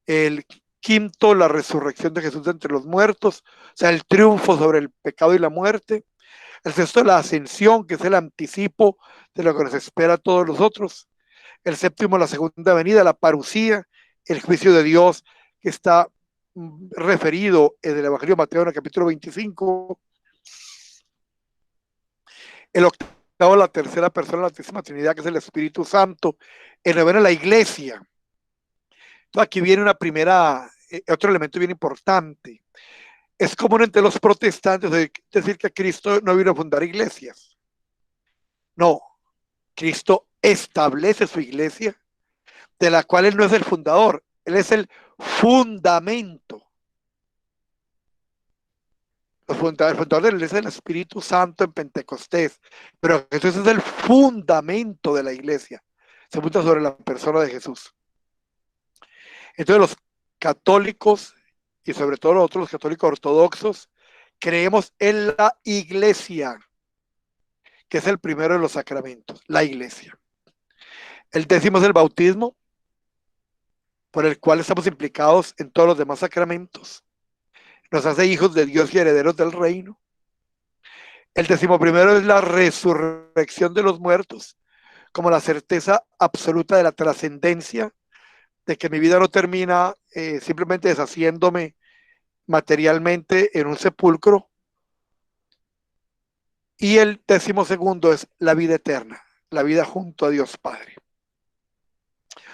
El quinto, la resurrección de Jesús de entre los muertos, o sea, el triunfo sobre el pecado y la muerte. El sexto, la ascensión, que es el anticipo de lo que nos espera a todos los otros. El séptimo, la segunda venida, la parucía, el juicio de Dios, que está referido en el Evangelio de Mateo en el capítulo 25. El octavo, la tercera persona de la Santísima Trinidad, que es el Espíritu Santo. El noveno, la iglesia. Entonces, aquí viene otro elemento bien importante. Es común entre los protestantes decir que Cristo no vino a fundar iglesias. No, Cristo establece su iglesia, de la cual Él no es el fundador, Él es el fundamento. El fundador de la iglesia es el Espíritu Santo en Pentecostés, pero Jesús es el fundamento de la iglesia. Se funda sobre la persona de Jesús. Entonces los católicos, y sobre todo nosotros los católicos ortodoxos, creemos en la iglesia, que es el primero de los sacramentos, la iglesia. El décimo es el bautismo, por el cual estamos implicados en todos los demás sacramentos. Nos hace hijos de Dios y herederos del reino. El décimo primero es la resurrección de los muertos, como la certeza absoluta de la trascendencia, de que mi vida no termina simplemente deshaciéndome materialmente en un sepulcro. Y el décimo segundo es la vida eterna, la vida junto a Dios Padre,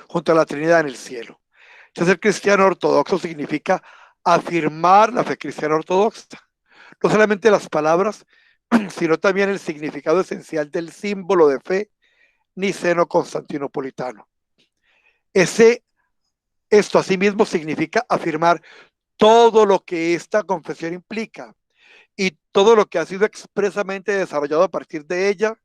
junto a la Trinidad en el cielo. Entonces, ser cristiano ortodoxo significa afirmar la fe cristiana ortodoxa. No solamente las palabras, sino también el significado esencial del símbolo de fe niceno-constantinopolitano. Esto asimismo significa afirmar todo lo que esta confesión implica y todo lo que ha sido expresamente desarrollado a partir de ella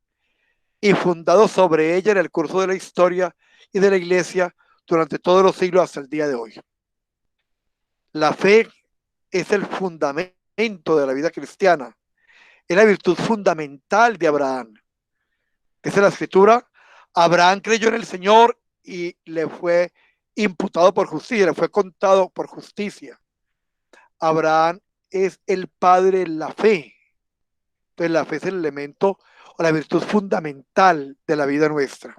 y fundado sobre ella en el curso de la historia y de la Iglesia durante todos los siglos hasta el día de hoy. La fe es el fundamento de la vida cristiana, es la virtud fundamental de Abraham. Dice la Escritura, Abraham creyó en el Señor y le fue imputado por justicia, le fue contado por justicia. Abraham es el padre de la fe. Entonces la fe es el elemento o la virtud fundamental de la vida nuestra.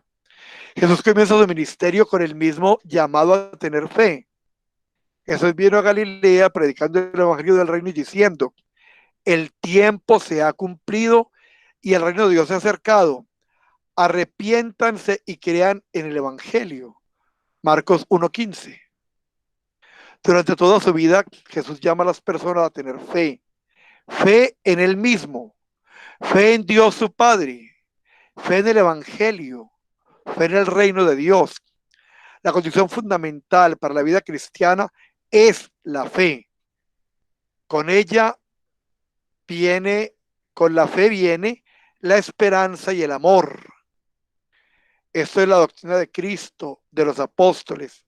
Jesús comienza su ministerio con el mismo llamado a tener fe. Jesús vino a Galilea predicando el evangelio del reino y diciendo, el tiempo se ha cumplido y el reino de Dios se ha acercado. Arrepiéntanse y crean en el evangelio. Marcos 1:15. Durante toda su vida, Jesús llama a las personas a tener fe. Fe en Él mismo, fe en Dios su Padre, fe en el Evangelio, fe en el reino de Dios. La condición fundamental para la vida cristiana es la fe. Con ella viene, con la fe viene la esperanza y el amor. Esto es la doctrina de Cristo, de los apóstoles,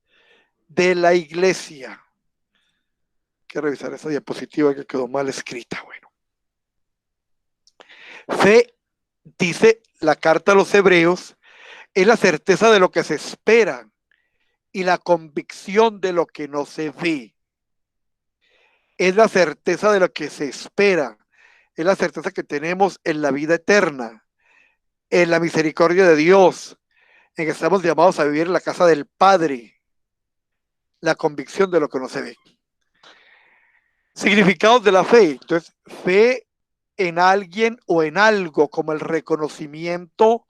de la iglesia. Hay que revisar esa diapositiva que quedó mal escrita. Bueno. Fe, dice la carta a los hebreos, es la certeza de lo que se espera y la convicción de lo que no se ve. Es la certeza de lo que se espera. Es la certeza que tenemos en la vida eterna, en la misericordia de Dios, en que estamos llamados a vivir en la casa del Padre. La convicción de lo que no se ve. Significados de la fe. Entonces, fe en alguien o en algo como el reconocimiento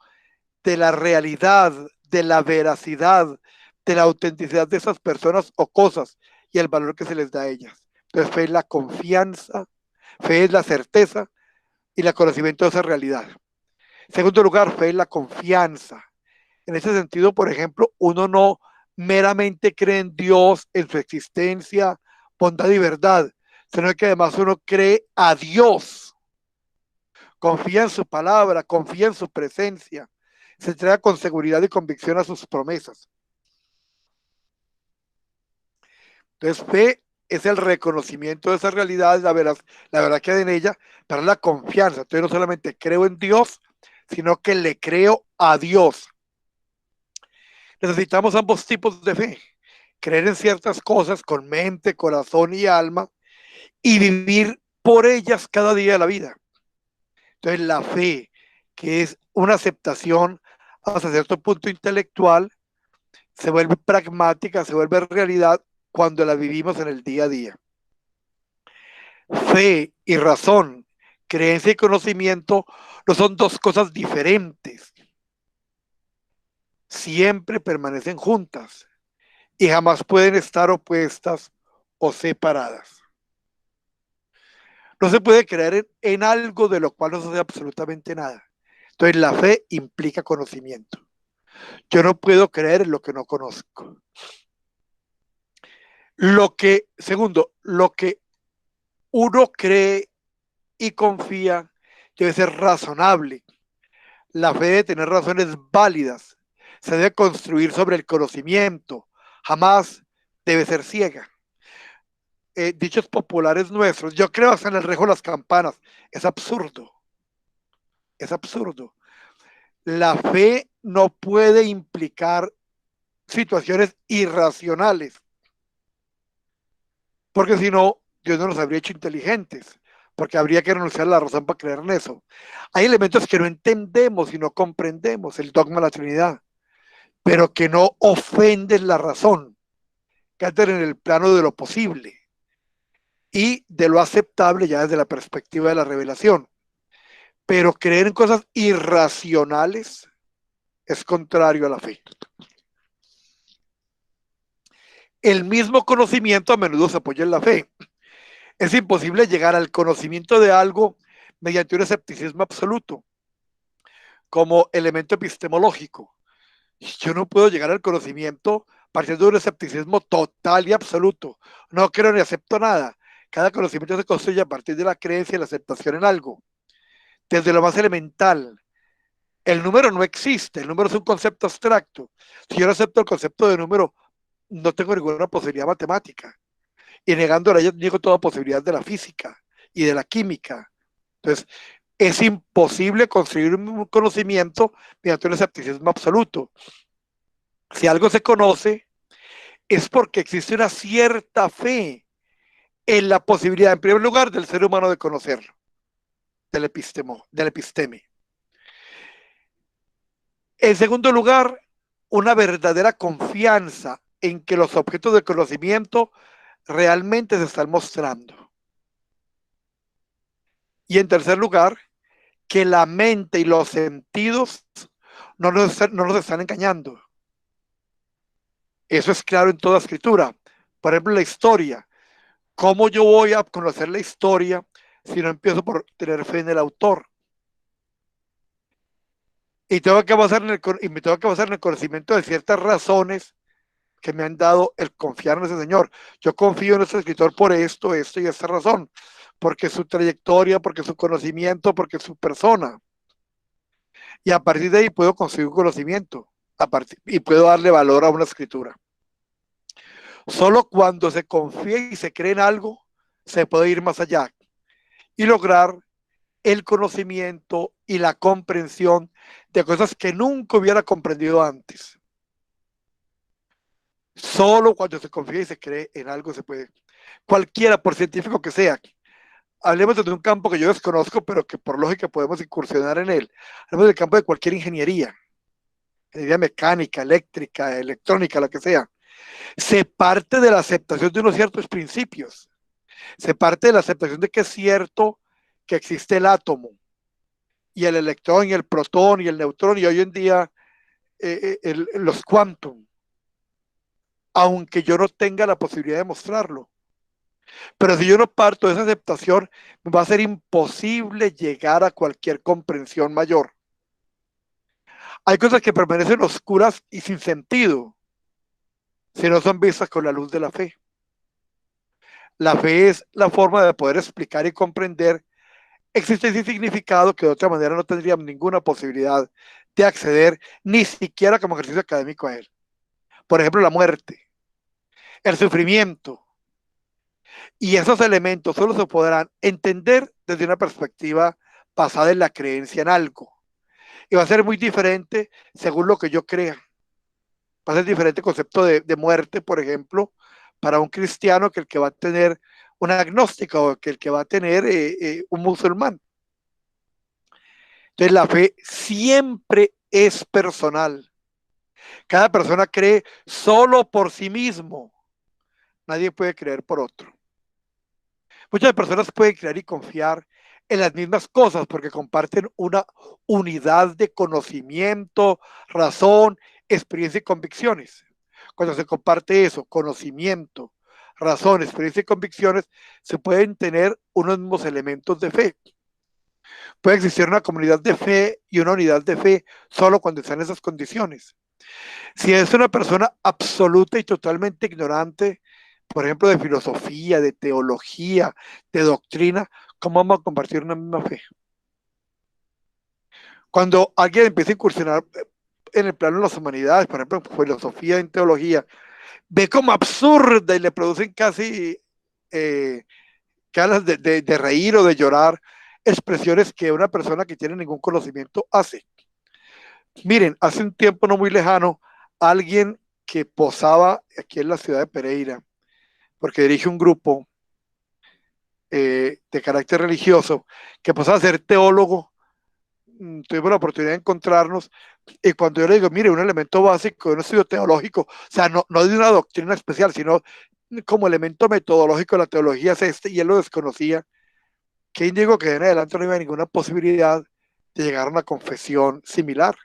de la realidad, de la veracidad, de la autenticidad de esas personas o cosas y el valor que se les da a ellas. Entonces, fe es la confianza, fe es la certeza y el conocimiento de esa realidad. En segundo lugar, fe es la confianza. En ese sentido, por ejemplo, uno no meramente cree en Dios, en su existencia, bondad y verdad, sino que además uno cree a Dios, confía en su palabra, confía en su presencia, se entrega con seguridad y convicción a sus promesas. Entonces, fe es el reconocimiento de esa realidad, la verdad que hay en ella, pero la confianza. Entonces, no solamente creo en Dios, sino que le creo a Dios. Necesitamos ambos tipos de fe. Creer en ciertas cosas con mente, corazón y alma y vivir por ellas cada día de la vida. Entonces la fe, que es una aceptación hasta cierto punto intelectual, se vuelve pragmática, se vuelve realidad cuando la vivimos en el día a día. Fe y razón, creencia y conocimiento no son dos cosas diferentes. Siempre permanecen juntas y jamás pueden estar opuestas o separadas. No se puede creer en algo de lo cual no se sabe absolutamente nada. Entonces la fe implica conocimiento. Yo no puedo creer en lo que no conozco. Segundo, lo que uno cree y confía debe ser razonable. La fe debe tener razones válidas. Se debe construir sobre el conocimiento. Jamás debe ser ciega. Dichos populares nuestros, yo creo hasta en el rejo de las campanas. Es absurdo. Es absurdo. La fe no puede implicar situaciones irracionales, porque si no, Dios no nos habría hecho inteligentes, porque habría que renunciar a la razón para creer en eso. Hay elementos que no entendemos y no comprendemos, el dogma de la Trinidad, pero que no ofenden la razón, que andan en el plano de lo posible y de lo aceptable ya desde la perspectiva de la revelación. Pero creer en cosas irracionales es contrario a la fe. El mismo conocimiento a menudo se apoya en la fe. Es imposible llegar al conocimiento de algo mediante un escepticismo absoluto, como elemento epistemológico. Yo no puedo llegar al conocimiento partiendo de un escepticismo total y absoluto. No creo ni acepto nada. Cada conocimiento se construye a partir de la creencia y la aceptación en algo. Desde lo más elemental, el número no existe, el número es un concepto abstracto. Si yo no acepto el concepto de número, no tengo ninguna posibilidad matemática. Y negándola, yo niego toda posibilidad de la física y de la química. Entonces, es imposible construir un conocimiento mediante un escepticismo absoluto. Si algo se conoce, es porque existe una cierta fe en la posibilidad, en primer lugar, del ser humano de conocerlo, del episteme. En segundo lugar, una verdadera confianza en que los objetos de conocimiento realmente se están mostrando. Y en tercer lugar, que la mente y los sentidos no nos están engañando. Eso es claro en toda escritura. Por ejemplo, la historia. ¿Cómo yo voy a conocer la historia si no empiezo por tener fe en el autor? Y, me tengo que basar en el conocimiento de ciertas razones que me han dado el confiar en ese señor. Yo confío en ese escritor por esto, esto y esta razón. Porque su trayectoria, porque su conocimiento, porque su persona. Y a partir de ahí puedo conseguir conocimiento y puedo darle valor a una escritura. Solo cuando se confía y se cree en algo, se puede ir más allá y lograr el conocimiento y la comprensión de cosas que nunca hubiera comprendido antes. Solo cuando se confía y se cree en algo se puede. Cualquiera, por científico que sea. Hablemos de un campo que yo desconozco, pero que por lógica podemos incursionar en él. Hablemos del campo de cualquier ingeniería mecánica, eléctrica, electrónica, lo que sea. Se parte de la aceptación de unos ciertos principios. Se parte de la aceptación de que es cierto que existe el átomo y el electrón y el protón y el neutrón y hoy en día los quantum, aunque yo no tenga la posibilidad de mostrarlo. Pero si yo no parto de esa aceptación, va a ser imposible llegar a cualquier comprensión mayor. Hay cosas que permanecen oscuras y sin sentido si no son vistas con la luz de la fe. La fe es la forma de poder explicar y comprender existencia y significado que de otra manera no tendríamos ninguna posibilidad de acceder, ni siquiera como ejercicio académico a él. Por ejemplo, la muerte, el sufrimiento, y esos elementos solo se podrán entender desde una perspectiva basada en la creencia en algo. Y va a ser muy diferente según lo que yo crea. Va a ser diferente el concepto de muerte, por ejemplo, para un cristiano que el que va a tener un agnóstico o que el que va a tener un musulmán. Entonces la fe siempre es personal. Cada persona cree solo por sí mismo. Nadie puede creer por otro. Muchas personas pueden creer y confiar en las mismas cosas porque comparten una unidad de conocimiento, razón, experiencia y convicciones. Cuando se comparte eso, conocimiento, razón, experiencia y convicciones, se pueden tener unos mismos elementos de fe. Puede existir una comunidad de fe y una unidad de fe solo cuando están esas condiciones. Si es una persona absoluta y totalmente ignorante, por ejemplo, de filosofía, de teología, de doctrina, ¿cómo vamos a compartir una misma fe? Cuando alguien empieza a incursionar en el plano de las humanidades, por ejemplo, en filosofía, en teología, ve como absurda y le producen casi ganas de reír o de llorar expresiones que una persona que tiene ningún conocimiento hace. Miren, hace un tiempo no muy lejano, alguien que posaba aquí en la ciudad de Pereira, porque dirige un grupo de carácter religioso, que posaba ser teólogo, tuvimos la oportunidad de encontrarnos, y cuando yo le digo, mire, un elemento básico de un estudio teológico, o sea, no de una doctrina especial, sino como elemento metodológico de la teología es este, y él lo desconocía, que indico que en adelante no había ninguna posibilidad de llegar a una confesión similar,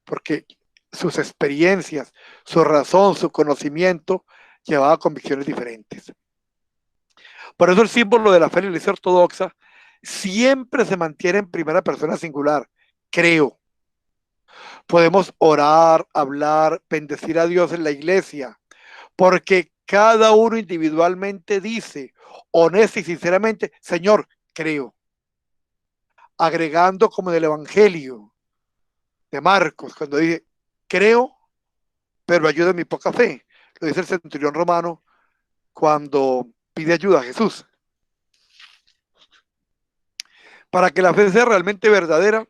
porque sus experiencias, su razón, su conocimiento llevaba a convicciones diferentes. Por eso el símbolo de la fe en la iglesia ortodoxa siempre se mantiene en primera persona singular. Creo. Podemos orar, hablar, bendecir a Dios en la iglesia, porque cada uno individualmente dice, honesta y sinceramente, Señor, creo. Agregando como en el Evangelio de Marcos, cuando dice, creo, pero ayuda en mi poca fe. Lo dice el centurión romano cuando pide ayuda a Jesús. Para que la fe sea realmente verdadera,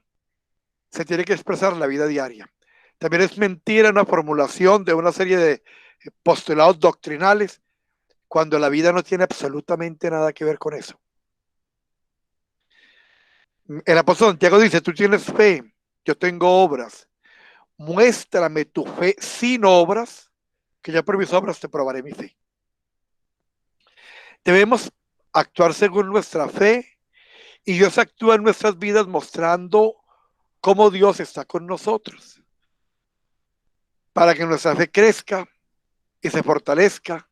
se tiene que expresar en la vida diaria. También es mentira una formulación de una serie de postulados doctrinales cuando la vida no tiene absolutamente nada que ver con eso. El apóstol Santiago dice, tú tienes fe, yo tengo obras. Muéstrame tu fe sin obras, que ya por mis obras te probaré mi fe. Debemos actuar según nuestra fe y Dios actúa en nuestras vidas mostrando cómo Dios está con nosotros. Para que nuestra fe crezca y se fortalezca,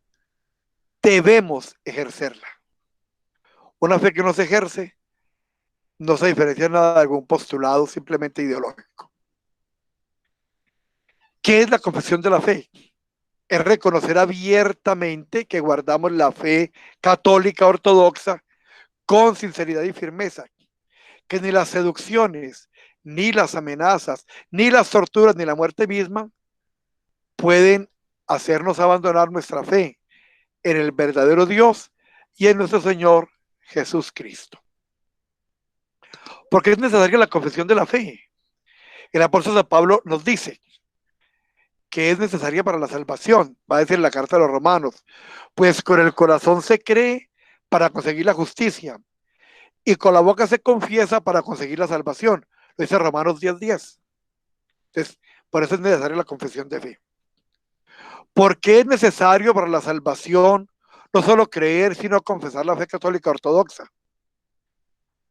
debemos ejercerla. Una fe que no se ejerce no se diferencia nada de algún postulado simplemente ideológico. ¿Qué es la confesión de la fe? Es reconocer abiertamente que guardamos la fe católica ortodoxa con sinceridad y firmeza, que ni las seducciones, ni las amenazas, ni las torturas, ni la muerte misma pueden hacernos abandonar nuestra fe en el verdadero Dios y en nuestro Señor Jesús Cristo. Porque es necesaria la confesión de la fe. El apóstol San Pablo nos dice, que es necesaria para la salvación. Va a decir la carta de los Romanos. Pues con el corazón se cree para conseguir la justicia y con la boca se confiesa para conseguir la salvación. Lo dice Romanos 10:10. Entonces, por eso es necesaria la confesión de fe. ¿Por qué es necesario para la salvación no solo creer, sino confesar la fe católica ortodoxa?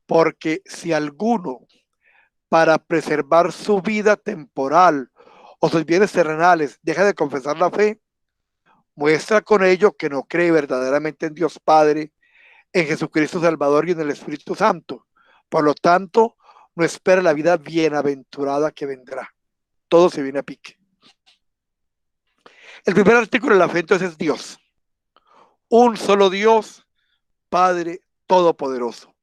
Porque si alguno, para preservar su vida temporal o sus bienes terrenales, deja de confesar la fe, muestra con ello que no cree verdaderamente en Dios Padre, en Jesucristo Salvador y en el Espíritu Santo. Por lo tanto, no espera la vida bienaventurada que vendrá. Todo se viene a pique. El primer artículo de la fe entonces es Dios. Un solo Dios, Padre Todopoderoso.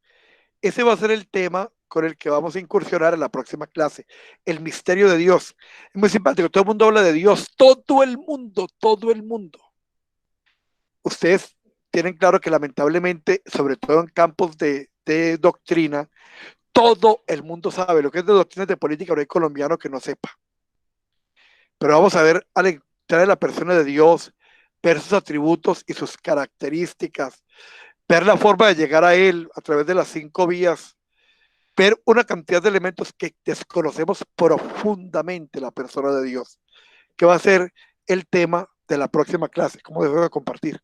Ese va a ser el tema con el que vamos a incursionar en la próxima clase. El misterio de Dios. Es muy simpático. Todo el mundo habla de Dios. Todo el mundo, todo el mundo. Ustedes tienen claro que lamentablemente, sobre todo en campos de doctrina, todo el mundo sabe. Lo que es de doctrinas de política, no hay colombiano que no sepa. Pero vamos a ver al entrar en la persona de Dios, ver sus atributos y sus características, ver la forma de llegar a Él a través de las 5 vías, ver una cantidad de elementos que desconocemos profundamente la persona de Dios, que va a ser el tema de la próxima clase, como debo de compartir.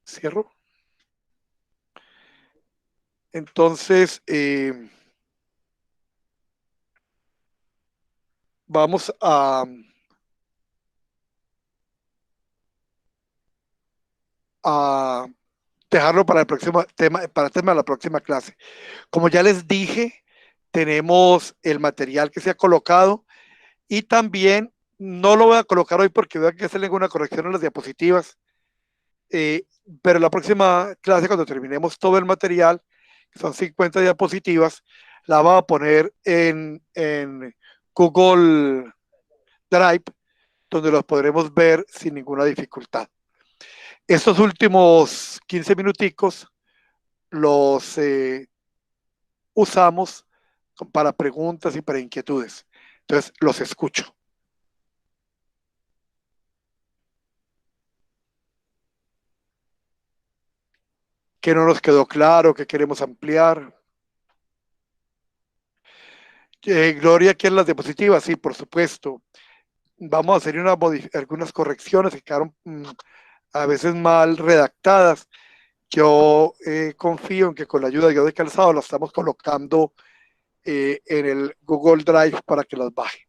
Cierro. Entonces, vamos a dejarlo para el próximo tema, para el tema de la próxima clase. Como ya les dije, tenemos el material que se ha colocado y también no lo voy a colocar hoy porque veo que hacer ninguna corrección en las diapositivas, eh, pero la próxima clase, cuando terminemos todo el material, que son 50 diapositivas, la va a poner en Google Drive, donde los podremos ver sin ninguna dificultad. Estos últimos 15 minuticos los usamos para preguntas y para inquietudes. Entonces, los escucho. ¿Qué no nos quedó claro? ¿Qué queremos ampliar? Gloria, ¿quién las diapositivas? Sí, por supuesto. Vamos a hacer algunas correcciones que quedaron a veces mal redactadas. Yo confío en que con la ayuda de Dios de Calzado las estamos colocando en el Google Drive para que las baje.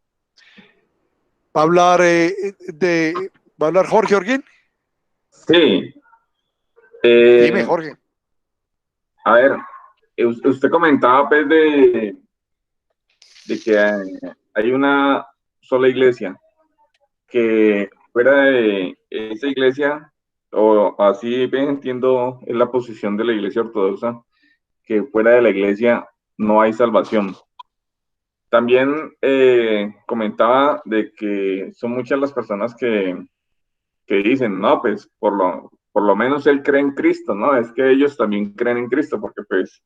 ¿Va a hablar, ¿va a hablar Jorge Orguín? Sí. Dime, Jorge. A ver, usted comentaba pues de que hay una sola iglesia, que fuera de esa iglesia, o así bien entiendo es la posición de la iglesia ortodoxa, que fuera de la iglesia no hay salvación. También comentaba de que son muchas las personas que dicen, no, pues por lo menos él cree en Cristo, ¿no? Es que ellos también creen en Cristo, porque pues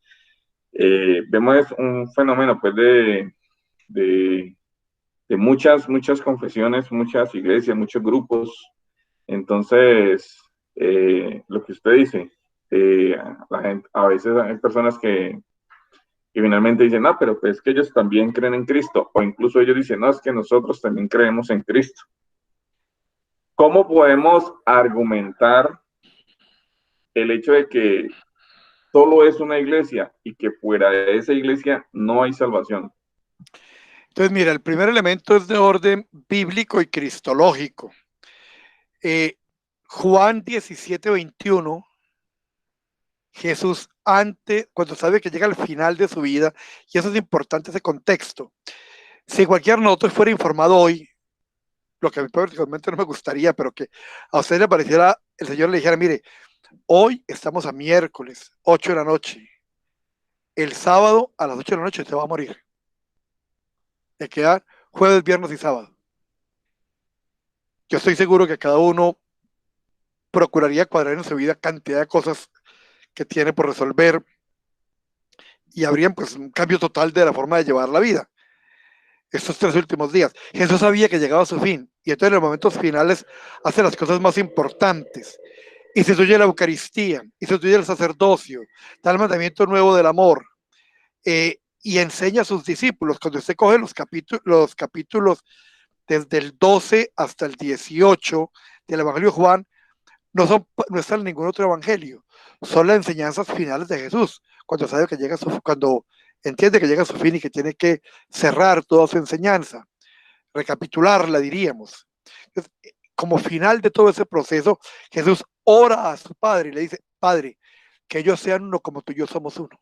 vemos un fenómeno pues de, de muchas confesiones, muchas iglesias, muchos grupos. Entonces, lo que usted dice, la gente, a veces hay personas que finalmente dicen, no, pero pues que ellos también creen en Cristo, o incluso ellos dicen, no, es que nosotros también creemos en Cristo. ¿Cómo podemos argumentar el hecho de que solo es una iglesia y que fuera de esa iglesia no hay salvación? Entonces, mira, el primer elemento es de orden bíblico y cristológico. Juan 17:21, Jesús cuando sabe que llega al final de su vida, y eso es importante, ese contexto. Si cualquiera de nosotros fuera informado hoy, lo que a mí particularmente no me gustaría, pero que a usted le pareciera, el Señor le dijera, mire, hoy estamos a miércoles, 8 de la noche, el sábado a las 8 de la noche te va a morir. Le quedan jueves, viernes y sábado. Yo estoy seguro que cada uno procuraría cuadrar en su vida cantidad de cosas que tiene por resolver, y habrían pues un cambio total de la forma de llevar la vida estos 3 últimos días. Jesús sabía que llegaba a su fin y entonces en los momentos finales hace las cosas más importantes. Instituye la Eucaristía, instituye el sacerdocio, da el mandamiento nuevo del amor y enseña a sus discípulos. Cuando usted coge los capítulos desde el 12 hasta el 18 del Evangelio de Juan, no están en ningún otro evangelio, son las enseñanzas finales de Jesús, cuando sabe que cuando entiende que llega a su fin y que tiene que cerrar toda su enseñanza, recapitularla, diríamos. Entonces, como final de todo ese proceso, Jesús ora a su Padre y le dice: Padre, que ellos sean uno como tú y yo somos uno.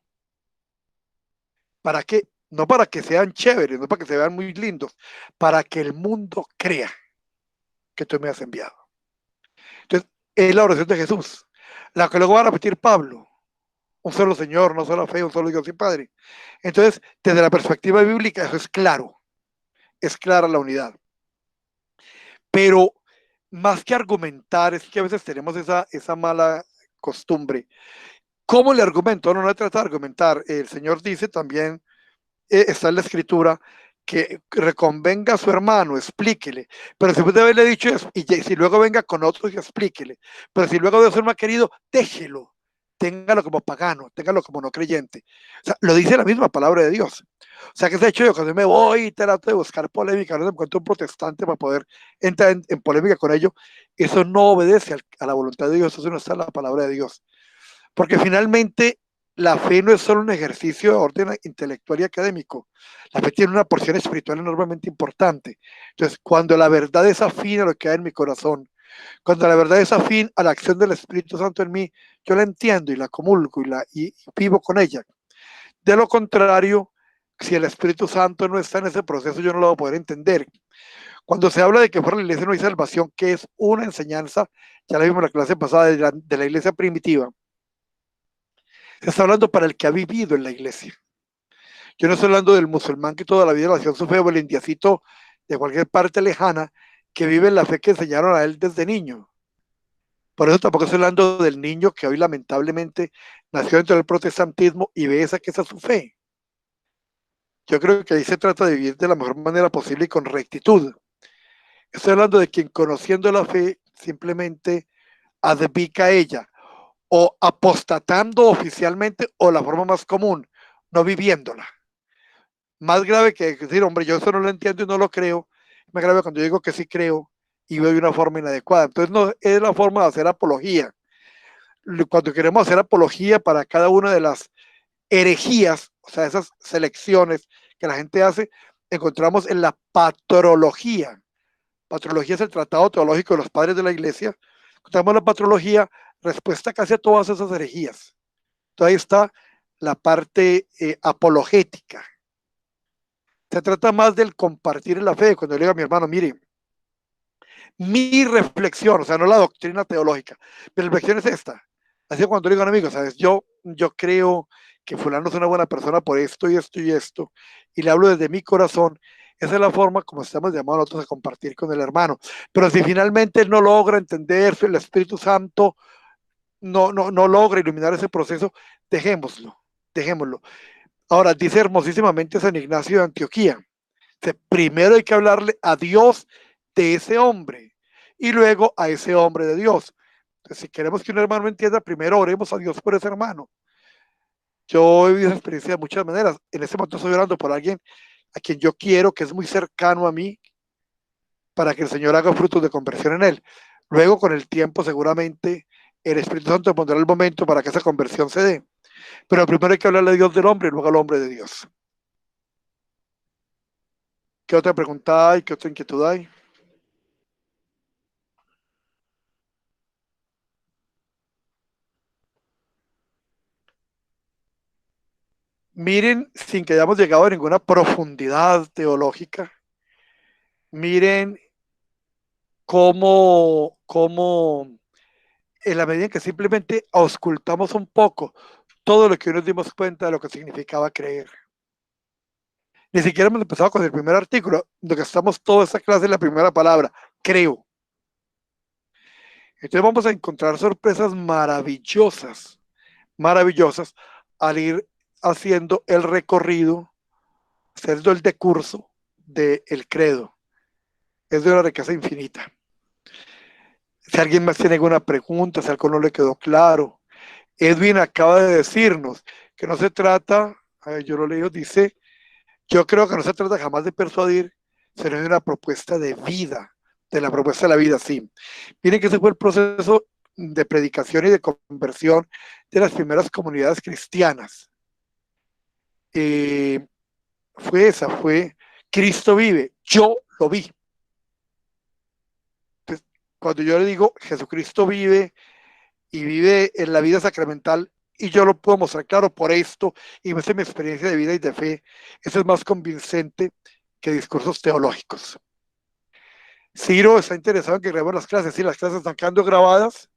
¿Para qué? No para que sean chéveres, no para que se vean muy lindos, para que el mundo crea que tú me has enviado. Entonces, es la oración de Jesús, la que luego va a repetir Pablo: un solo Señor, no solo fe, un solo Dios y Padre. Entonces, desde la perspectiva bíblica, eso es clara la unidad. Pero más que argumentar, es que a veces tenemos esa mala costumbre. ¿Cómo le argumento? No, no trata de argumentar. El Señor dice también, está en la Escritura, que reconvenga a su hermano, explíquele. Pero después de haberle dicho eso, y si luego venga con otros, explíquele. Pero si luego de ser más querido, déjelo. Téngalo como pagano, téngalo como no creyente. O sea, lo dice la misma palabra de Dios. O sea, que se ha hecho yo cuando me voy y trato de buscar polémica, no me encuentro un protestante para poder entrar en polémica con ello, eso no obedece a la voluntad de Dios, eso no está en la palabra de Dios. Porque finalmente la fe no es solo un ejercicio de orden intelectual y académico. La fe tiene una porción espiritual enormemente importante. Entonces, cuando la verdad es afín a lo que hay en mi corazón, cuando la verdad es afín a la acción del Espíritu Santo en mí, yo la entiendo y la comulgo y vivo con ella. De lo contrario, si el Espíritu Santo no está en ese proceso, yo no lo voy a poder entender. Cuando se habla de que fuera la iglesia no hay salvación, que es una enseñanza, ya la vimos en la clase pasada de la iglesia primitiva, se está hablando para el que ha vivido en la iglesia. Yo no estoy hablando del musulmán que toda la vida nació en su fe, o el indiacito de cualquier parte lejana que vive en la fe que enseñaron a él desde niño. Por eso tampoco estoy hablando del niño que hoy lamentablemente nació dentro del protestantismo y ve esa que es su fe. Yo creo que ahí se trata de vivir de la mejor manera posible y con rectitud. Estoy hablando de quien conociendo la fe simplemente adpica a ella o apostatando oficialmente o la forma más común, no viviéndola. Más grave que decir, hombre, yo eso no lo entiendo y no lo creo. Más grave cuando yo digo que sí creo y veo de una forma inadecuada. Entonces no es la forma de hacer apología. Cuando queremos hacer apología para cada una de las herejías, o sea, esas selecciones que la gente hace, encontramos en la patrología. Patrología es el tratado teológico de los padres de la iglesia. Encontramos la patrología, respuesta casi a todas esas herejías. Entonces ahí está la parte apologética. Se trata más del compartir en la fe. Cuando le digo a mi hermano, mire, mi reflexión, o sea, no la doctrina teológica, mi reflexión es esta. Así que cuando le digo a un amigo, sabes, yo creo que fulano es una buena persona por esto y esto y esto, y le hablo desde mi corazón, esa es la forma como estamos llamados nosotros a compartir con el hermano. Pero si finalmente él no logra entender, el Espíritu Santo no logra iluminar ese proceso, dejémoslo. Ahora, dice hermosísimamente San Ignacio de Antioquía, primero hay que hablarle a Dios de ese hombre y luego a ese hombre de Dios. Entonces, si queremos que un hermano entienda, primero oremos a Dios por ese hermano. Yo he vivido esa experiencia de muchas maneras. En este momento estoy orando por alguien a quien yo quiero, que es muy cercano a mí, para que el Señor haga frutos de conversión en él. Luego, con el tiempo, seguramente el Espíritu Santo pondrá el momento para que esa conversión se dé. Pero primero hay que hablarle a Dios del hombre y luego al hombre de Dios. ¿Qué otra pregunta hay? ¿Qué otra inquietud hay? Miren, sin que hayamos llegado a ninguna profundidad teológica, miren cómo en la medida en que simplemente auscultamos un poco todo lo que hoy nos dimos cuenta de lo que significaba creer. Ni siquiera hemos empezado con el primer artículo, donde estamos toda esta clase en la primera palabra, creo. Entonces vamos a encontrar sorpresas maravillosas al ir haciendo el recorrido, haciendo el decurso del credo. Es de una riqueza infinita. Si alguien más tiene alguna pregunta, si algo no le quedó claro. Edwin acaba de decirnos que no se trata, yo lo leo, dice, yo creo que no se trata jamás de persuadir, sino de una propuesta de vida, de la propuesta de la vida, sí. Miren que ese fue el proceso de predicación y de conversión de las primeras comunidades cristianas. Fue Cristo vive, yo lo vi. Entonces, cuando yo le digo Jesucristo vive y vive en la vida sacramental, y yo lo puedo mostrar claro por esto, y me hace mi experiencia de vida y de fe, eso es más convincente que discursos teológicos. Ciro está interesado en que grabemos las clases, sí, las clases están quedando grabadas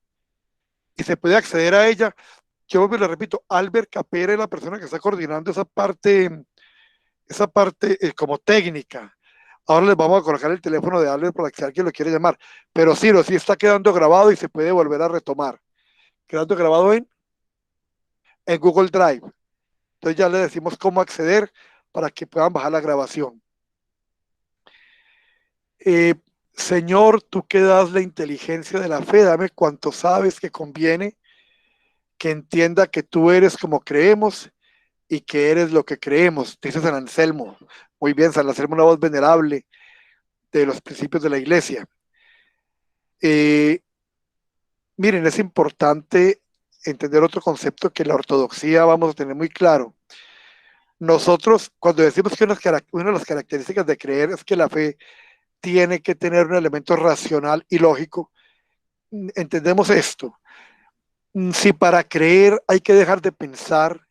y se puede acceder a ella. Yo le repito, Albert Capera es la persona que está coordinando esa parte como técnica. Ahora les vamos a colocar el teléfono de Albert para que si alguien lo quiere llamar. Pero Ciro, sí está quedando grabado y se puede volver a retomar. Quedando grabado en Google Drive. Entonces ya le decimos cómo acceder para que puedan bajar la grabación. Señor, tú que das la inteligencia de la fe, dame cuanto sabes que conviene, que entienda que tú eres como creemos y que eres lo que creemos, dice San Anselmo. Muy bien, San Anselmo, una voz venerable de los principios de la iglesia. Miren, es importante entender otro concepto que la ortodoxia vamos a tener muy claro. Nosotros, cuando decimos que una de las características de creer es que la fe tiene que tener un elemento racional y lógico, entendemos esto. Si para creer hay que dejar de pensar,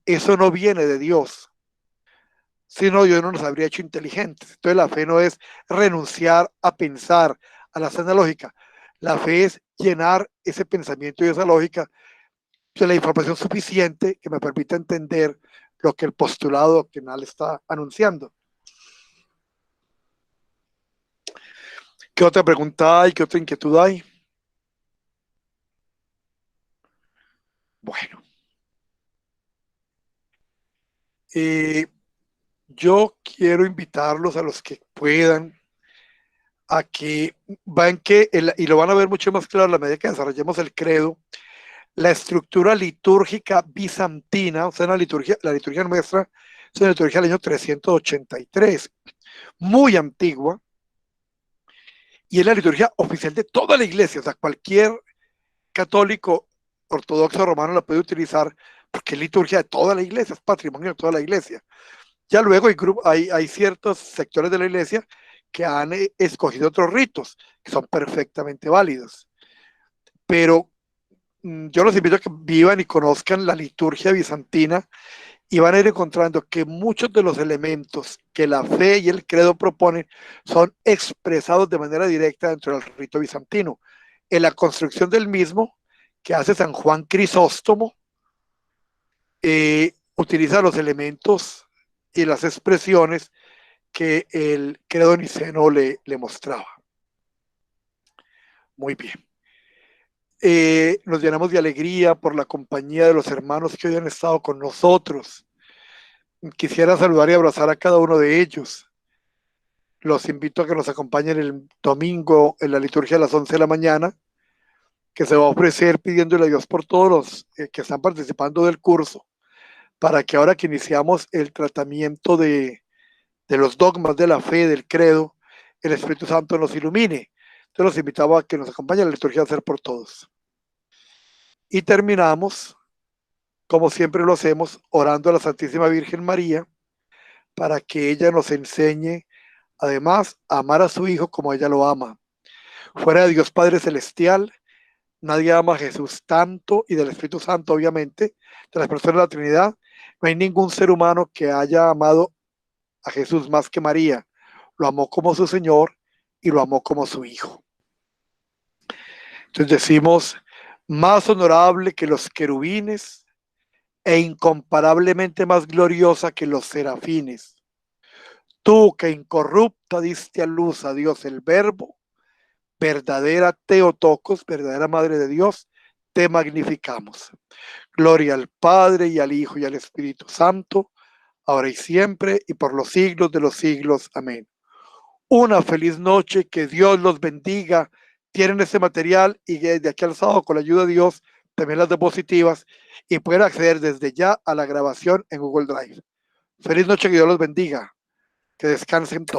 eso no viene de Dios, sino Dios no nos habría hecho inteligentes. Entonces la fe no es renunciar a pensar, a la sana lógica. La fe es llenar ese pensamiento y esa lógica de la información suficiente que me permita entender lo que el postulado doctrinal está anunciando. ¿Qué otra pregunta hay? ¿Qué otra inquietud hay? Bueno, yo quiero invitarlos a los que puedan a que y lo van a ver mucho más claro a la medida que desarrollemos el credo, la estructura litúrgica bizantina, o sea, la liturgia nuestra es una liturgia del año 383, muy antigua, y es la liturgia oficial de toda la iglesia, o sea, cualquier católico ortodoxo romano la puede utilizar porque es liturgia de toda la iglesia, es patrimonio de toda la iglesia. Ya luego hay ciertos sectores de la iglesia que han escogido otros ritos que son perfectamente válidos. Pero yo los invito a que vivan y conozcan la liturgia bizantina y van a ir encontrando que muchos de los elementos que la fe y el credo proponen son expresados de manera directa dentro del rito bizantino. En la construcción del mismo, que hace San Juan Crisóstomo, utiliza los elementos y las expresiones que el credo niceno le mostraba. Muy bien. Nos llenamos de alegría por la compañía de los hermanos que hoy han estado con nosotros. Quisiera saludar y abrazar a cada uno de ellos. Los invito a que nos acompañen el domingo en la liturgia a las 11 de la mañana, que se va a ofrecer pidiéndole a Dios por todos los que están participando del curso, para que ahora que iniciamos el tratamiento de los dogmas de la fe, del credo, el Espíritu Santo nos ilumine. Entonces los invitaba a que nos acompañen a la liturgia de Hacer por Todos. Y terminamos, como siempre lo hacemos, orando a la Santísima Virgen María, para que ella nos enseñe, además, a amar a su Hijo como ella lo ama. Fuera de Dios Padre Celestial, nadie ama a Jesús tanto, y del Espíritu Santo, obviamente, de las personas de la Trinidad. No hay ningún ser humano que haya amado a Jesús más que María. Lo amó como su Señor y lo amó como su Hijo. Entonces decimos, más honorable que los querubines e incomparablemente más gloriosa que los serafines. Tú que incorrupta diste a luz a Dios el Verbo, verdadera Teotocos, verdadera Madre de Dios, te magnificamos. Gloria al Padre y al Hijo y al Espíritu Santo, ahora y siempre y por los siglos de los siglos. Amén. Una feliz noche, que Dios los bendiga. Tienen este material y desde aquí al sábado, con la ayuda de Dios, también las diapositivas, y pueden acceder desde ya a la grabación en Google Drive. Feliz noche, que Dios los bendiga. Que descansen todos.